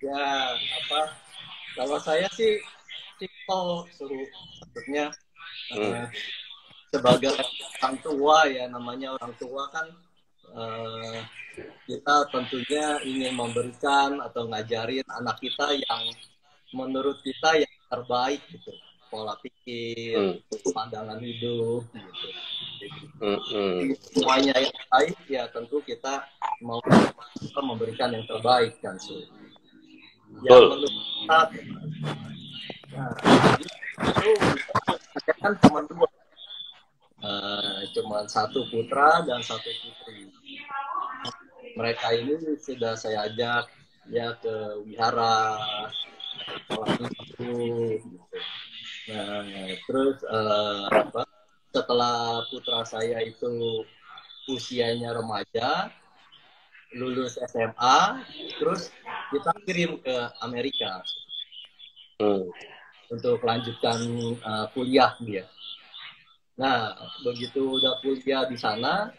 Ya, apa? Kalau saya sih simple suruh maksudnya sebagai orang tua ya, namanya orang tua kan kita tentunya ingin memberikan atau ngajarin anak kita yang menurut kita yang terbaik gitu, pola pikir, pandangan hidup gitu. Jadi, semuanya yang baik ya tentu kita mau memberikan yang terbaik kan Su. Yang menurut kita itu kan cuma 2, cuma 1 putra dan 1 putri. Mereka ini sudah saya ajak ya ke wihara, sekolah minggu, gitu. Nah, terus setelah putra saya itu usianya remaja, lulus SMA, terus kita kirim ke Amerika untuk lanjutkan kuliah dia. Nah, begitu udah kuliah di sana,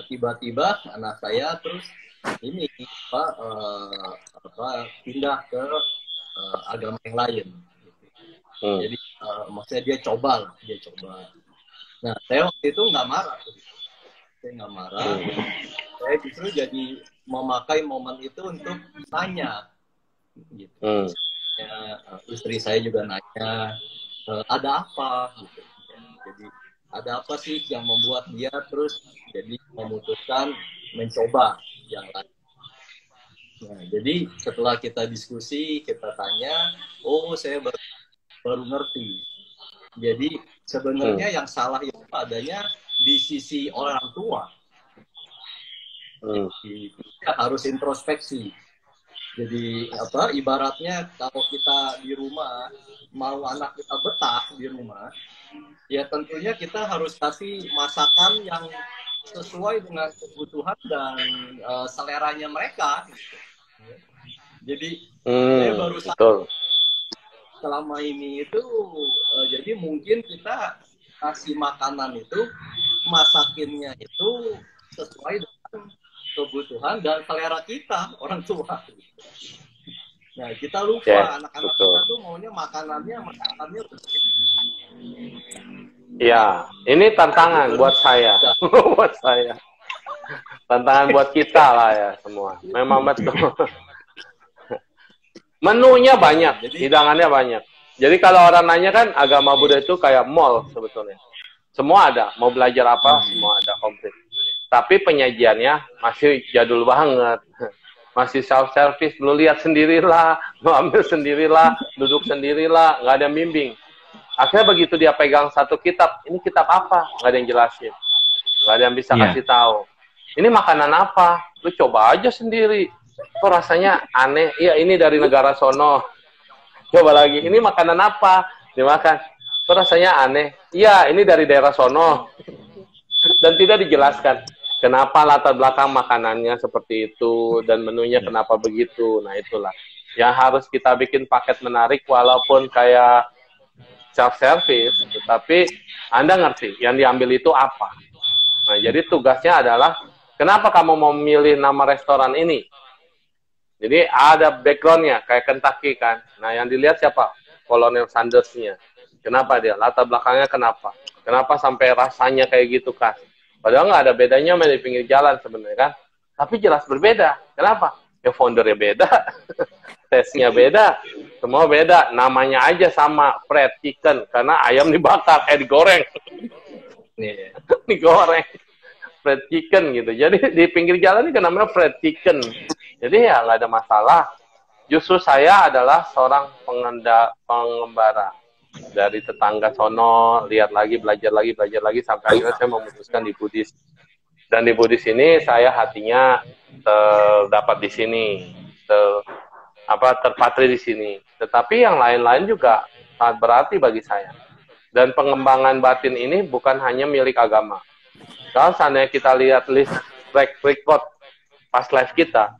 tiba-tiba anak saya terus ini pindah ke agama yang lain. Jadi maksudnya dia coba. Nah, saya waktu itu nggak marah. Saya nggak marah. Saya justru jadi memakai momen itu untuk tanya. Gitu. Ya, istri saya juga nanya, ada apa? Gitu. Jadi ada apa sih yang membuat dia terus jadi memutuskan mencoba yang lain. Nah, jadi setelah kita diskusi, kita tanya, saya baru ngerti. Jadi sebenarnya yang salah itu adanya di sisi orang tua. Jadi, kita harus introspeksi. Jadi ibaratnya kalau kita di rumah mau anak kita betah di rumah, ya tentunya kita harus kasih masakan yang sesuai dengan kebutuhan dan seleranya mereka. Jadi saya baru selama ini itu jadi mungkin kita kasih makanan itu, masakinnya itu sesuai dengan kebutuhan dan selera kita orang tua. Nah, kita lupa anak-anak kita tuh maunya makanannya Ya, ini tantangan buat saya. Buat saya. Tantangan buat kita lah ya semua. Memang betul. Menunya banyak, hidangannya banyak. Jadi kalau orang nanya kan agama Buddha itu kayak mall sebetulnya. Semua ada, mau belajar apa, semua ada komplit. Tapi penyajiannya masih jadul banget. Masih self-service, lu lihat sendirilah, lu ambil sendirilah, duduk sendirilah, nggak ada yang bimbing. Akhirnya begitu dia pegang satu kitab, ini kitab apa? Nggak ada yang jelasin. Nggak ada yang bisa kasih tahu. Ini makanan apa? Lu coba aja sendiri. Kok rasanya aneh? Iya, ini dari negara sono. Coba lagi, ini makanan apa? Dimakan. Kok rasanya aneh? Iya, ini dari daerah sono. Dan tidak dijelaskan kenapa latar belakang makanannya seperti itu dan menunya kenapa begitu. Nah, itulah yang harus kita bikin paket menarik walaupun kayak self-service, tetapi Anda ngerti yang diambil itu apa. Nah, jadi tugasnya adalah kenapa kamu mau memilih nama restoran ini? Jadi ada background-nya, kayak Kentucky kan. Nah, yang dilihat siapa? Kolonel Sanders-nya. Kenapa dia? Latar belakangnya kenapa? Kenapa sampai rasanya kayak gitu kan? Padahal nggak ada bedanya sama di pinggir jalan sebenarnya kan. Tapi jelas berbeda. Kenapa? Ya foundernya beda. Tesnya beda. Semua beda. Namanya aja sama. Fried chicken. Karena ayam dibakar. Digoreng. Digoreng. Fried chicken gitu. Jadi di pinggir jalan ini kan namanya fried chicken. Jadi ya nggak ada masalah. Justru saya adalah seorang pengembara. Dari tetangga sono, lihat lagi, belajar lagi, sampai akhirnya saya memutuskan di Buddhis. Dan di Buddhis ini saya hatinya terdapat di sini, terpatri di sini. Tetapi yang lain-lain juga sangat berarti bagi saya. Dan pengembangan batin ini bukan hanya milik agama. Kalau seandainya kita lihat list track record pas live kita,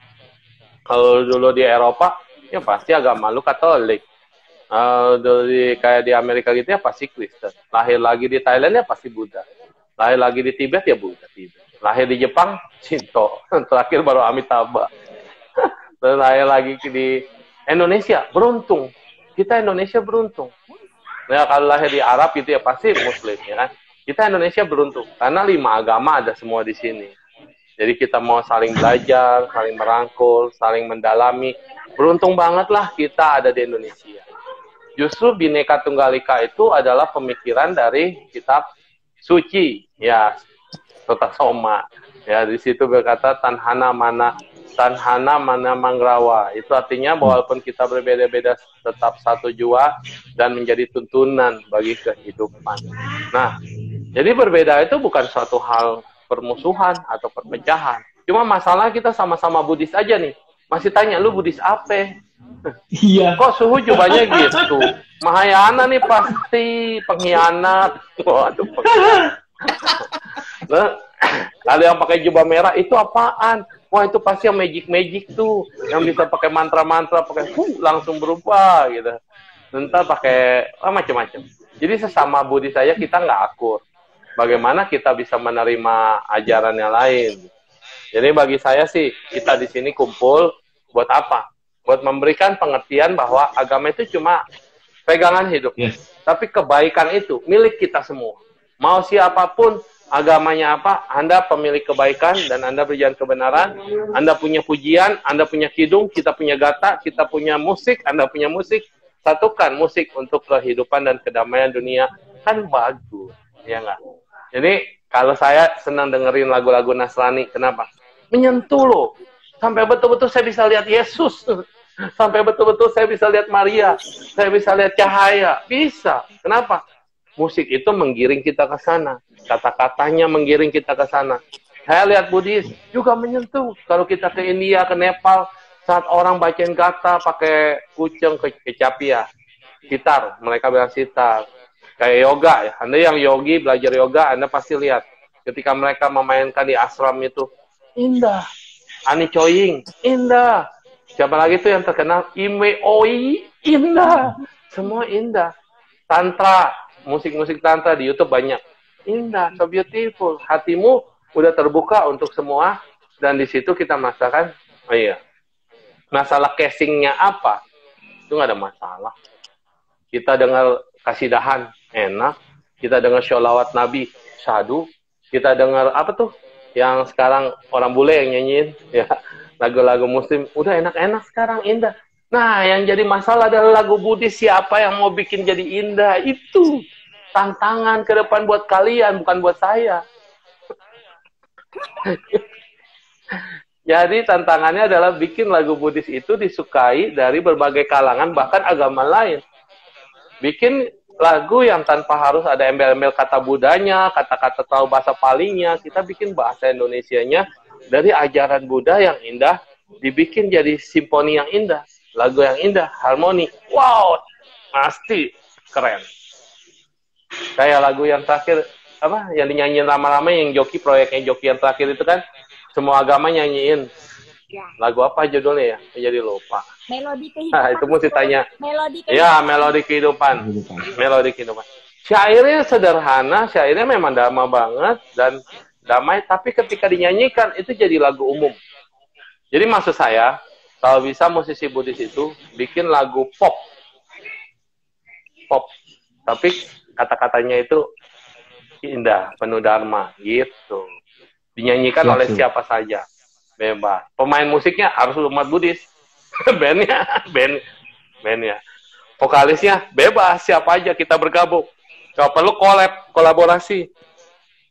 kalau dulu di Eropa, ya pasti agama lu Katolik. Kayak di Amerika gitu ya pasti Kristen. Lahir lagi di Thailand ya pasti Buddha. Lahir lagi di Tibet ya Buddha. Lahir di Jepang, Shinto. Terakhir baru Amitabha. Dan lahir lagi di Indonesia, beruntung. Kita Indonesia beruntung. Nah, kalau lahir di Arab itu ya pasti Muslim, ya kan? Kita Indonesia beruntung. Karena 5 agama ada semua di sini. Jadi kita mau saling belajar, saling merangkul, saling mendalami. Beruntung banget lah kita ada di Indonesia. Justru Bhinneka Tunggal Ika itu adalah pemikiran dari kitab suci, ya, Tota Soma. Ya, di situ berkata Tanhana Mana Mangrawa. Itu artinya walaupun kita berbeda-beda tetap satu jua dan menjadi tuntunan bagi kehidupan. Nah, jadi berbeda itu bukan suatu hal permusuhan atau perpecahan. Cuma masalah kita sama-sama Buddhis aja nih. Masih tanya, lu Buddhis apa? Iya. Kok suhu jubahnya gitu? Mahayana nih pasti pengkhianat. Waduh, pengkhianat. Nah, ada yang pakai jubah merah, itu apaan? Wah, itu pasti yang magic tuh. Yang bisa pakai mantra-mantra, pakai langsung berubah gitu. Ntar pakai macam-macam. Jadi sesama Buddhis saja kita nggak akur. Bagaimana kita bisa menerima ajaran yang lain? Jadi bagi saya sih, kita di sini kumpul buat apa? Buat memberikan pengertian bahwa agama itu cuma pegangan hidup. Yes. Tapi kebaikan itu milik kita semua. Mau siapapun agamanya apa, Anda pemilik kebaikan dan Anda berjalan kebenaran. Anda punya pujian, Anda punya kidung, kita punya gata, kita punya musik, Anda punya musik. Satukan musik untuk kehidupan dan kedamaian dunia. Kan bagus, ya nggak? Jadi kalau saya senang dengerin lagu-lagu Nasrani, kenapa? Menyentuh loh. Sampai betul-betul saya bisa lihat Yesus. Sampai betul-betul saya bisa lihat Maria. Saya bisa lihat cahaya. Bisa. Kenapa? Musik itu menggiring kita ke sana. Kata-katanya menggiring kita ke sana. Saya lihat Buddhis juga menyentuh. Kalau kita ke India, ke Nepal, saat orang bacain kata pakai kucing, kecapia, sitar. Mereka bilang sitar. Kayak yoga ya. Anda yang yogi, belajar yoga, Anda pasti lihat. Ketika mereka memainkan di ashram itu, indah. Ani Choying, indah. Siapa lagi tuh yang terkenal? Imwe Oi, indah. Semua indah. Tantra, musik-musik tantra di YouTube banyak. Indah, so beautiful. Hatimu udah terbuka untuk semua. Dan di situ kita merasakan, oh iya, masalah casingnya apa? Itu nggak ada masalah. Kita dengar kasidahan, enak. Kita dengar sholawat Nabi, syahdu. Kita dengar apa tuh? Yang sekarang orang bule yang nyanyiin, ya, lagu-lagu muslim, udah enak-enak sekarang, indah. Nah, yang jadi masalah adalah lagu Buddhis, siapa yang mau bikin jadi indah? Itu tantangan ke depan buat kalian, bukan buat saya. Jadi tantangannya adalah bikin lagu Buddhis itu disukai dari berbagai kalangan, bahkan agama lain. Bikin lagu yang tanpa harus ada embel-embel kata Budanya, kata-kata tahu bahasa palingnya, kita bikin bahasa Indonesianya dari ajaran Buddha yang indah, dibikin jadi simfoni yang indah, lagu yang indah, harmoni. Wow, pasti keren. Kayak lagu yang terakhir, apa, yang dinyanyiin lama-lama, yang Joki, proyeknya Joki yang terakhir itu kan, semua agama nyanyiin. Ya. Lagu apa judulnya ya? Jadi lupa. Melodi kehidupan. Nah, itu mesti tanya. Melodi kehidupan. Ya, melodi kehidupan. Melodi kehidupan. Syairnya sederhana, syairnya memang damai banget dan damai, tapi ketika dinyanyikan itu jadi lagu umum. Jadi maksud saya, kalau bisa musisi Buddhis itu bikin lagu pop. Pop. Tapi kata-katanya itu indah, penuh dharma gitu. Dinyanyikan oleh siapa saja. Bebas. Pemain musiknya harus umat Buddhis. Bandnya. Vokalisnya bebas, siapa aja kita bergabung. Gak perlu kolaborasi.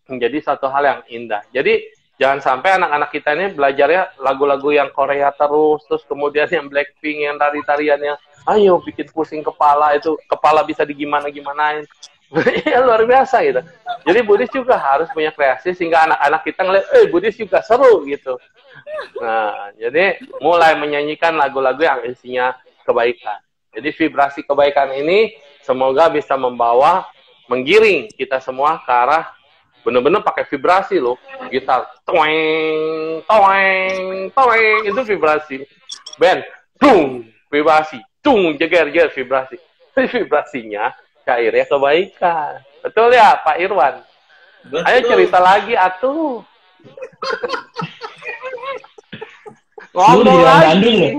Menjadi satu hal yang indah. Jadi jangan sampai anak-anak kita ini belajarnya lagu-lagu yang Korea terus kemudian yang Blackpink, yang tari-tariannya, ayo bikin pusing kepala, itu kepala bisa digimana-gimanain. Ya luar biasa gitu. Jadi Buddhis juga harus punya kreasi sehingga anak-anak kita ngeliat, Buddhis juga seru gitu. Nah, jadi mulai menyanyikan lagu-lagu yang isinya kebaikan. Jadi vibrasi kebaikan ini semoga bisa menggiring kita semua ke arah bener-bener pakai vibrasi loh, gitar, toeng, toeng, toeng, itu vibrasi. Band, dung, vibrasi, dung, jeger, vibrasi. Vibrasinya, cairnya kebaikan. Betul ya, Pak Irwan? Betul. Ayo cerita lagi, atuh. Ngomong lagi.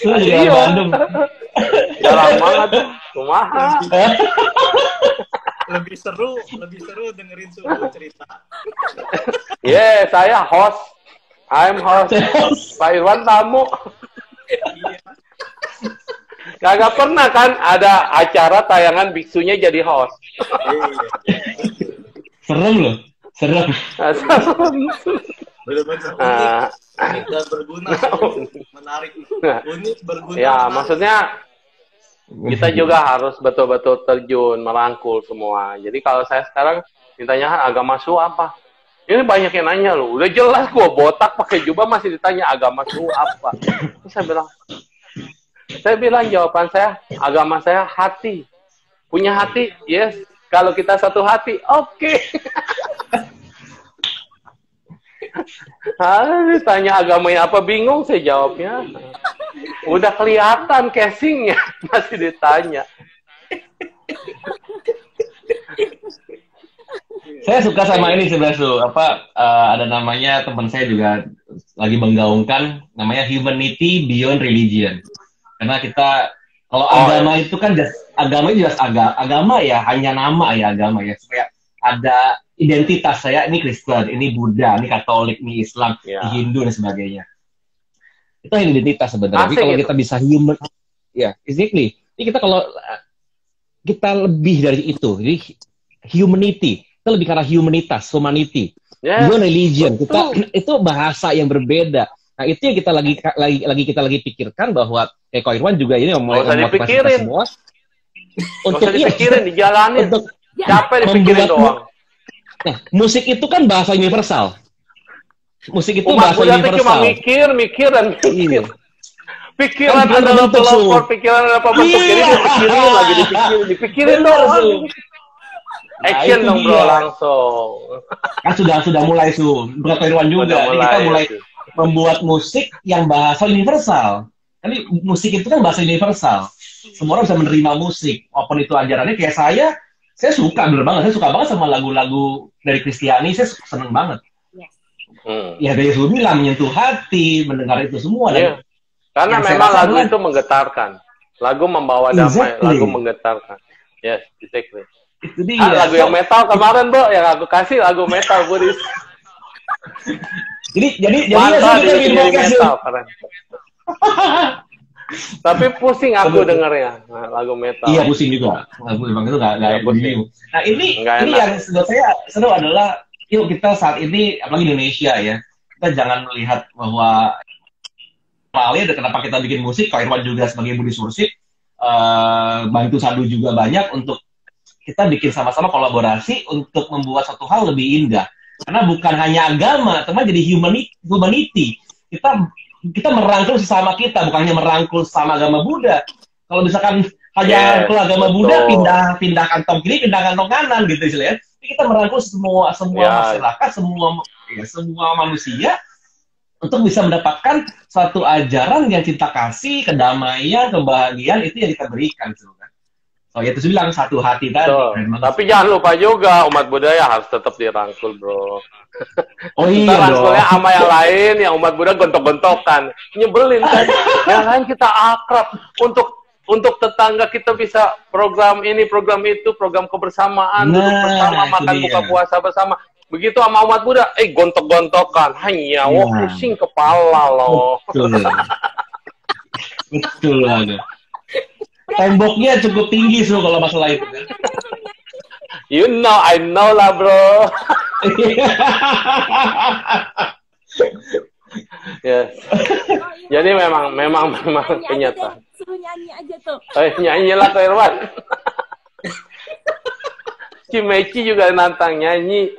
Lu di Bandung. Jarang banget, kumaha. Lebih seru dengerin Suhu cerita. Saya host. I'm host. Pak Irwan tamu. Iya. Kagak pernah kan ada acara tayangan biksunya jadi host. Serem loh. Serem. Benar-benar unik dan berguna. Menarik. Unik, berguna. Ya, menarik. maksudnya kita juga harus betul-betul terjun, merangkul semua. Jadi kalau saya sekarang ditanya agama Su apa? Ini banyak yang nanya loh. Udah jelas gua botak pakai jubah masih ditanya agama Su apa. Terus saya bilang jawaban saya, agama saya hati. Punya hati? Yes. Kalau kita satu hati, oke. Ditanya agamanya apa, bingung saya jawabnya. Udah kelihatan casingnya, masih ditanya. Saya suka sama ini sebenarnya, ada namanya, teman saya juga lagi menggaungkan, namanya Humanity Beyond Religion. Karena kita, kalau agama itu kan, agama itu jelas agama ya, hanya nama ya agama ya, supaya ada identitas. Saya ini Kristen, ini Buddha, ini Katolik, ini Islam, ini Hindu dan sebagainya. Itu identitas sebenarnya. Tapi kalau kita bisa human, ya, exactly. Jadi kalau kita lebih dari itu, jadi humanity, kita lebih karena humanitas, humanity, beyond religion. Itu bahasa yang berbeda. Nah, itu yang kita lagi pikirkan, bahwa kayak Ko Irwan juga ini memotivasi kita semua. Untuk dipikirin, dijalanin. Capek dipikirin doang. Nah, musik itu kan bahasa universal. Musik itu bahasa universal. Cuma mikir dan mikir. Pikiran kan adalah pelopor, pikiran adalah bentuk. Ini dipikirin doang. Action dong bro, langsung. Kan sudah mulai Ko Irwan juga. Jadi kita mulai membuat musik yang bahasa universal. Jadi musik itu kan bahasa universal. Semua orang bisa menerima musik. Walaupun itu ajarannya kayak saya suka bener banget. Saya suka banget sama lagu-lagu dari Kristiani. Saya seneng banget. Ya dari dulu bilang menyentuh hati, mendengar itu semua. Dan karena memang lagu itu menggetarkan. Lagu membawa damai, lagu menggetarkan. Yes, exactly. Itu dia. Lagu yang metal kemarin, Bro, yang aku kasih lagu metal, Budis. Jadi metal, keren. Tapi pusing aku dengernya lagu metal. Iya, pusing juga. Lagu memang itu nggak pusing. Nah, ini yang menurut saya seru adalah, yuk kita saat ini, apalagi Indonesia ya, kita jangan melihat bahwa Malia, kenapa kita bikin musik, Ko Irwan juga sebagai Budi Sursip, bantu Sandu juga banyak untuk kita bikin sama-sama kolaborasi untuk membuat satu hal lebih indah. Karena bukan hanya agama, teman, jadi humanity. Kita merangkul sesama kita, bukan hanya merangkul sama agama Buddha. Kalau misalkan hanya rangkul agama Buddha, pindah kantong kiri, pindah kantong kanan gitu istilahnya. Jadi kita merangkul semua masyarakat, semua manusia untuk bisa mendapatkan suatu ajaran yang cinta kasih, kedamaian, kebahagiaan, itu yang kita berikan. So, ya itu bilang satu hati tadi. Tapi jangan lupa juga umat budaya harus tetap dirangkul, bro. Oh iya dong. Rangkulnya sama yang lain, yang umat budaya gontok-gontokan, nyebelin kan. Yang lain kita akrab. Untuk tetangga kita bisa program ini, program itu, program kebersamaan, duduk bersama, makan buka puasa bersama. Begitu sama umat Buddha, gontok-gontokan, hanya pusing kepala loh. Betul ada. Temboknya cukup tinggi kalau masalah itu. You know, I know lah bro. Yes. Jadi memang kenyataan. Suruh nyanyi aja tuh. Nyanyilah Ko Irwan. Cimeci juga nantang nyanyi.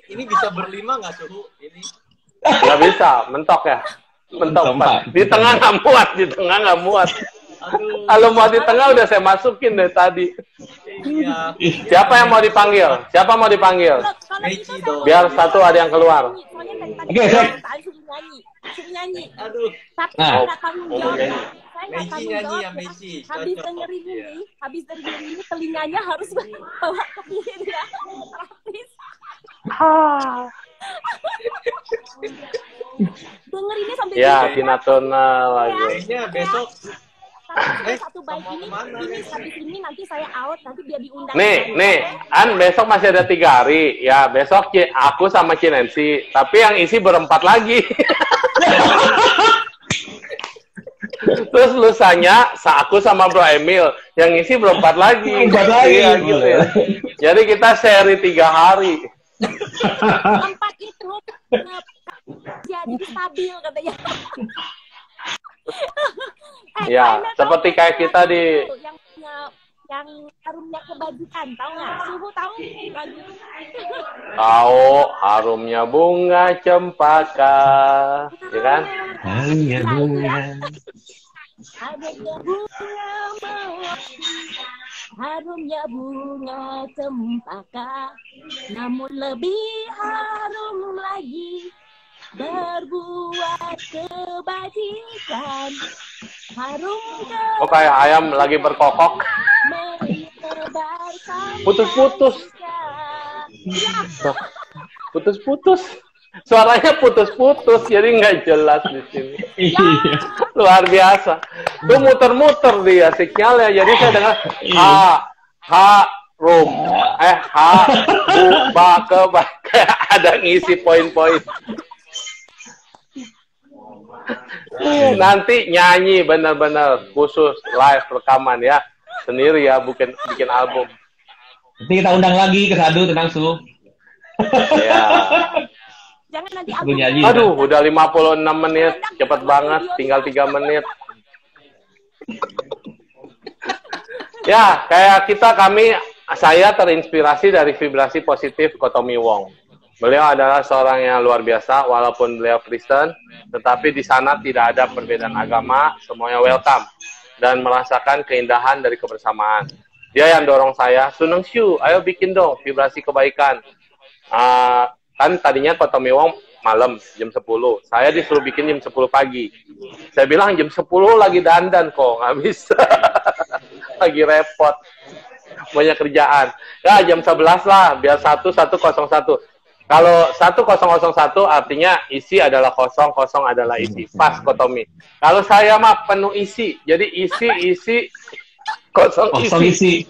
Ini bisa berlima nggak Suhu? Ini nggak bisa, mentok ya. Mentok Pak. Di tengah nggak muat, Aduh. Kalau mau di tengah udah saya masukin dari tadi. Iya. Siapa yang mau dipanggil? Siapa mau dipanggil? Kalau Meci itu dong. Biar satu ada yang keluar. soalnya dari tadi Oke, Sek. suruh nyanyi. Aduh. Tapi Nah. saya nggak tanggung jawab. Oke. Saya nggak Meci tanggung nyanyi jawab. ya, Meci. Habis Cocok. dengerin Iya. ini, habis dengerin ini telinganya harus bawa ke pinggir ya. Praktis. Dengerinnya sambil Ya, gitu. Tina Turner lagi. Kayaknya besok Tapi satu baik mau ini, kemana, ini Nek? habis ini nanti saya out, nanti biar diundang. Nih, besok masih ada 3 hari. Ya, besok aku sama Cinensi. Tapi yang isi berempat lagi. Terus lusanya, aku sama Bro Emil. Yang isi berempat lagi. Berempat lagi. Iya, gitu ya. Jadi kita seri 3 hari. Tempat itu jadi stabil katanya. Ya, Kayaknya seperti tahu kayak nggak kita di yang harumnya kebajikan, tahu nggak? Suhu tahu lagu. tahu harumnya bunga cempaka, ya kan? Hanya bunga. Harumnya bunga mawar, harumnya bunga cempaka, namun lebih harum lagi berbuat kebajikan. Harum Oh, kayak ayam lagi berkokok. menyebarkan Putus-putus. Ya, Putus-putus. Suaranya putus-putus, jadi nggak jelas di sini. Iya. Luar biasa. Itu muter-muter dia sinyalnya. Jadi saya dengar rum, bu, ba, ke, ba. Kayak ada ngisi poin-poin. Nanti nyanyi benar-benar khusus live rekaman ya. Sendiri ya, bukan bikin album. Nanti kita undang lagi ke Sadu, tenang Su. Ya. jangan nanti Aku nyanyi. Aduh, udah 56 menit. Cepet banget, tinggal 3 menit. Ya, kayak saya terinspirasi dari vibrasi positif Kotomi Wong. Beliau adalah seorang yang luar biasa, walaupun beliau Kristen, tetapi di sana tidak ada perbedaan agama, semuanya welcome, dan merasakan keindahan dari kebersamaan. Dia yang dorong saya, Suneng Shu, ayo bikin dong vibrasi kebaikan. Kan tadinya Kotomi Wong malam, jam 10. Saya disuruh bikin jam 10 pagi. Saya bilang jam 10 lagi dandan kok, nggak bisa. Lagi repot. Banyak kerjaan. Ya, jam 11 lah, biar 1:01. Kalau 1:01 artinya isi adalah kosong, kosong adalah isi. Pas Kotomi. Kalau saya mah penuh isi. Jadi isi, kosong isi.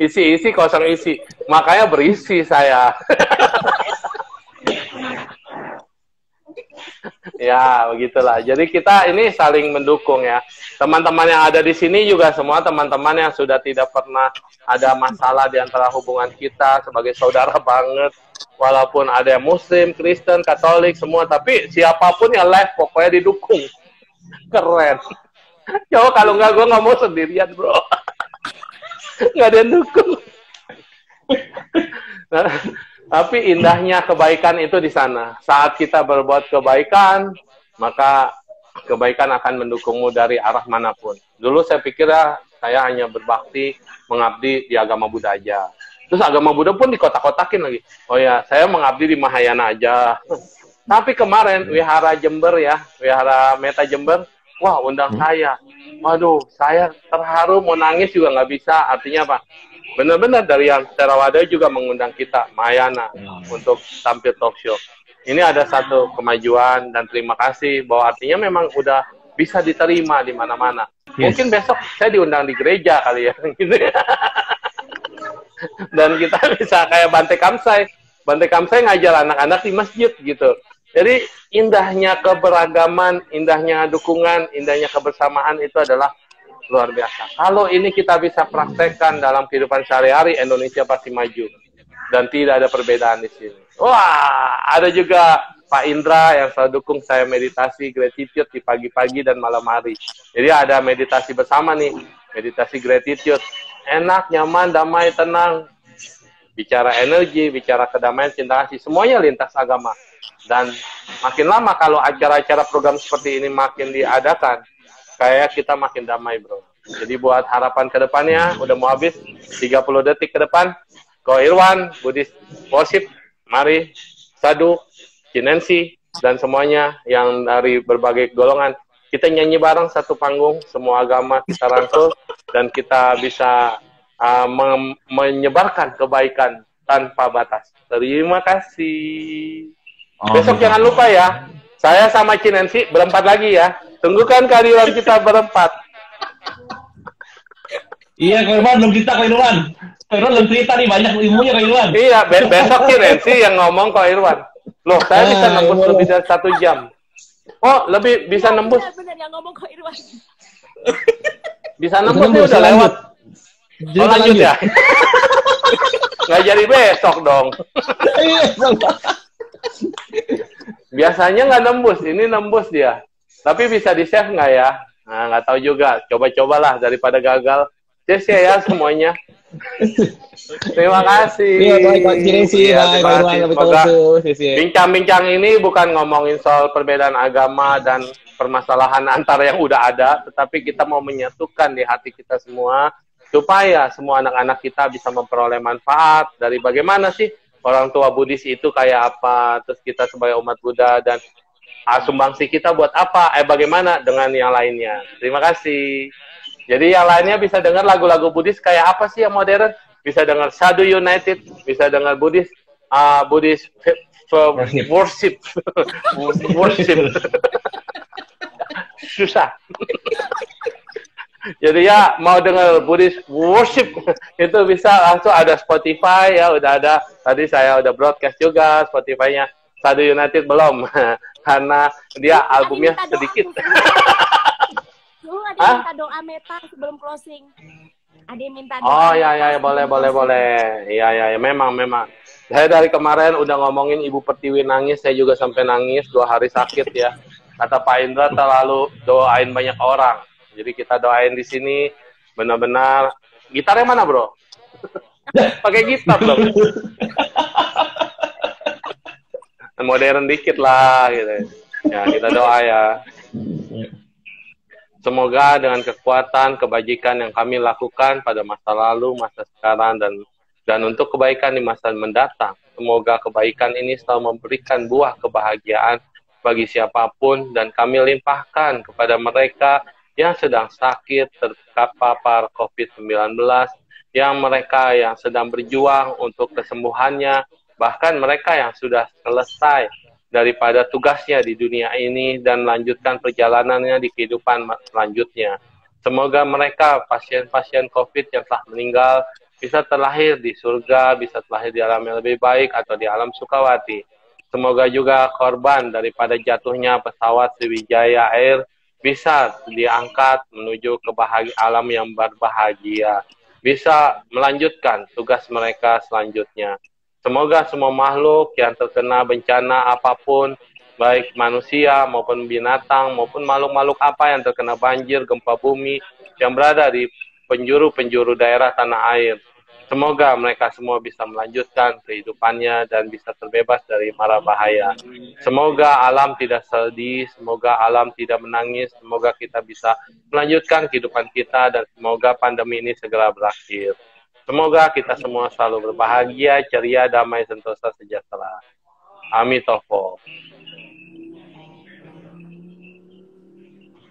Isi, kosong isi. Makanya berisi saya. Ya, begitulah. Jadi kita ini saling mendukung ya. Teman-teman yang ada di sini juga semua teman-teman yang sudah tidak pernah ada masalah di antara hubungan kita sebagai saudara banget. Walaupun ada yang Muslim, Kristen, Katolik, semua. Tapi siapapun yang live pokoknya didukung. Keren. Coba kalau nggak, gue nggak mau sendirian, bro. Nggak ada yang dukung. Nah, tapi indahnya kebaikan itu di sana. Saat kita berbuat kebaikan, maka kebaikan akan mendukungmu dari arah manapun. Dulu saya pikir saya hanya berbakti, mengabdi di agama Buddha aja. Terus agama Buddha pun dikotak-kotakin lagi. Oh ya, saya mengabdi di Mahayana aja. Tapi kemarin Wihara Jember ya, Wihara Meta Jember, wah undang saya. Waduh, saya terharu, mau nangis juga nggak bisa. Artinya apa? Benar-benar dari yang Theravada juga mengundang kita, Mahayana, untuk tampil talk show. Ini ada satu kemajuan dan terima kasih bahwa artinya memang udah bisa diterima di mana-mana. Yes. Mungkin besok saya diundang di gereja kali ya, gitu ya. Dan kita bisa kayak Bante Kamsai. Bante Kamsai ngajar anak-anak di masjid gitu. Jadi indahnya keberagaman, indahnya dukungan, indahnya kebersamaan itu adalah luar biasa. Kalau ini kita bisa praktekkan dalam kehidupan sehari-hari, Indonesia pasti maju. Dan tidak ada perbedaan di sini. Wah, ada juga Pak Indra yang selalu dukung saya meditasi gratitude di pagi-pagi dan malam hari. Jadi ada meditasi bersama nih, meditasi gratitude. Enak, nyaman, damai, tenang. Bicara energi, bicara kedamaian, cinta kasih, semuanya lintas agama. Dan makin lama kalau acara-acara program seperti ini makin diadakan, kayak kita makin damai, bro. Jadi buat harapan ke depannya, udah mau habis 30 detik ke depan. Ko Irwan, Buddhist Worship, mari, Sadu, Kinensi, dan semuanya yang dari berbagai golongan. Kita nyanyi bareng satu panggung, semua agama kita rangkul, dan kita bisa menyebarkan kebaikan tanpa batas. Terima kasih. Besok jangan lupa ya, saya sama Kinensi berempat lagi ya. Tunggukan kehadiran kita berempat. Iya, Ko Irwan belum cerita, Ko Irwan. Ko Irwan belum cerita nih, banyak ilmunya Ko Irwan. Iya, besok Kinensi yang ngomong Ko Irwan. Loh, saya bisa nembus lebih dari 1 jam. Oh, lebih bisa nembus. Benar yang ngomong Ko Irwan. Bisa nembus nih udah lewat. Oh, lanjut ya. Nggak jadi besok dong. Biasanya nggak nembus, ini nembus dia. Tapi bisa di-save nggak ya? Nah, nggak tahu juga. Coba-cobalah daripada gagal. Yes ya semuanya. Terima kasih. Iya, baik, Pak Kinensi. Semoga bincang-bincang ini bukan ngomongin soal perbedaan agama dan permasalahan antara yang udah ada, tetapi kita mau menyatukan di hati kita semua, supaya semua anak-anak kita bisa memperoleh manfaat dari bagaimana sih orang tua Buddhis itu kayak apa, terus kita sebagai umat Buddha, dan sumbangsi kita buat apa, bagaimana dengan yang lainnya. Terima kasih. Jadi yang lainnya bisa dengar lagu-lagu Buddhis kayak apa sih yang modern? Bisa dengar Sadhu United, bisa dengar Buddhis worship. Worship. Susah. Jadi ya mau dengar Buddhist worship itu bisa langsung ada Spotify ya, udah ada. Tadi saya udah broadcast juga Spotify-nya. Sadhu United belum karena dia albumnya sedikit. Ada yang minta doa meta sebelum closing. Ada yang minta doa. Oh ya boleh. Iya memang. Saya dari kemarin udah ngomongin Ibu Pertiwi nangis, saya juga sampai nangis 2 hari sakit ya. Kata Pak Indra terlalu doain banyak orang. Jadi kita doain di sini benar-benar. Gitarnya mana, Bro? Pakai gitar dong. Modern dikit lah gitu. Ya, kita doa ya. Semoga dengan kekuatan, kebajikan yang kami lakukan pada masa lalu, masa sekarang, dan untuk kebaikan di masa mendatang, semoga kebaikan ini selalu memberikan buah kebahagiaan bagi siapapun, dan kami limpahkan kepada mereka yang sedang sakit, terpapar COVID-19, yang mereka yang sedang berjuang untuk kesembuhannya, bahkan mereka yang sudah selesai daripada tugasnya di dunia ini dan melanjutkan perjalanannya di kehidupan selanjutnya. Semoga mereka, pasien-pasien COVID yang telah meninggal, bisa terlahir di surga, bisa terlahir di alam yang lebih baik atau di alam Sukawati. Semoga juga korban daripada jatuhnya pesawat Sriwijaya Air bisa diangkat menuju ke alam yang berbahagia, bisa melanjutkan tugas mereka selanjutnya. Semoga semua makhluk yang terkena bencana apapun, baik manusia maupun binatang, maupun makhluk-makhluk apa yang terkena banjir, gempa bumi, yang berada di penjuru-penjuru daerah tanah air. Semoga mereka semua bisa melanjutkan kehidupannya dan bisa terbebas dari mara bahaya. Semoga alam tidak sedih, semoga alam tidak menangis, semoga kita bisa melanjutkan kehidupan kita, dan semoga pandemi ini segera berakhir. Semoga kita semua selalu berbahagia, ceria, damai, sentosa, sejahtera. Amitofo.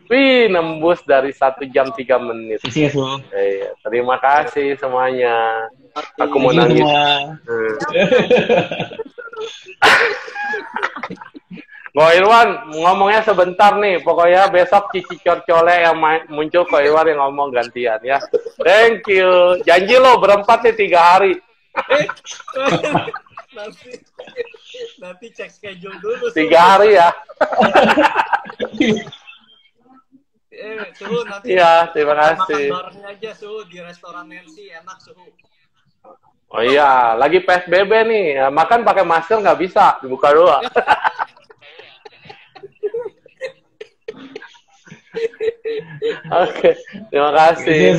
Wih, nembus dari 1 jam 3 menit. Iya, terima kasih semuanya. Aku mau nangis. Ko Irwan ngomongnya sebentar nih, pokoknya besok Cici Corcole yang muncul, Ko Irwan yang ngomong gantian ya. Thank you. Janji lo berempat nih 3 hari. nanti cek schedule dulu. 3 hari ya. Suhu nanti. Iya, terima kasih. Makan bareng aja Suhu di restoran Nancy, enak Suhu. Oh iya, lagi PSBB nih, ya, makan pakai masker nggak bisa, dibuka dulu. Oke, terima kasih.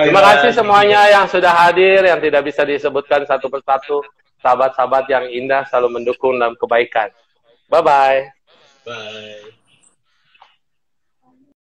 Terima kasih semuanya yang sudah hadir, yang tidak bisa disebutkan satu persatu. Sahabat-sahabat yang indah selalu mendukung dalam kebaikan. Bye-bye. Bye.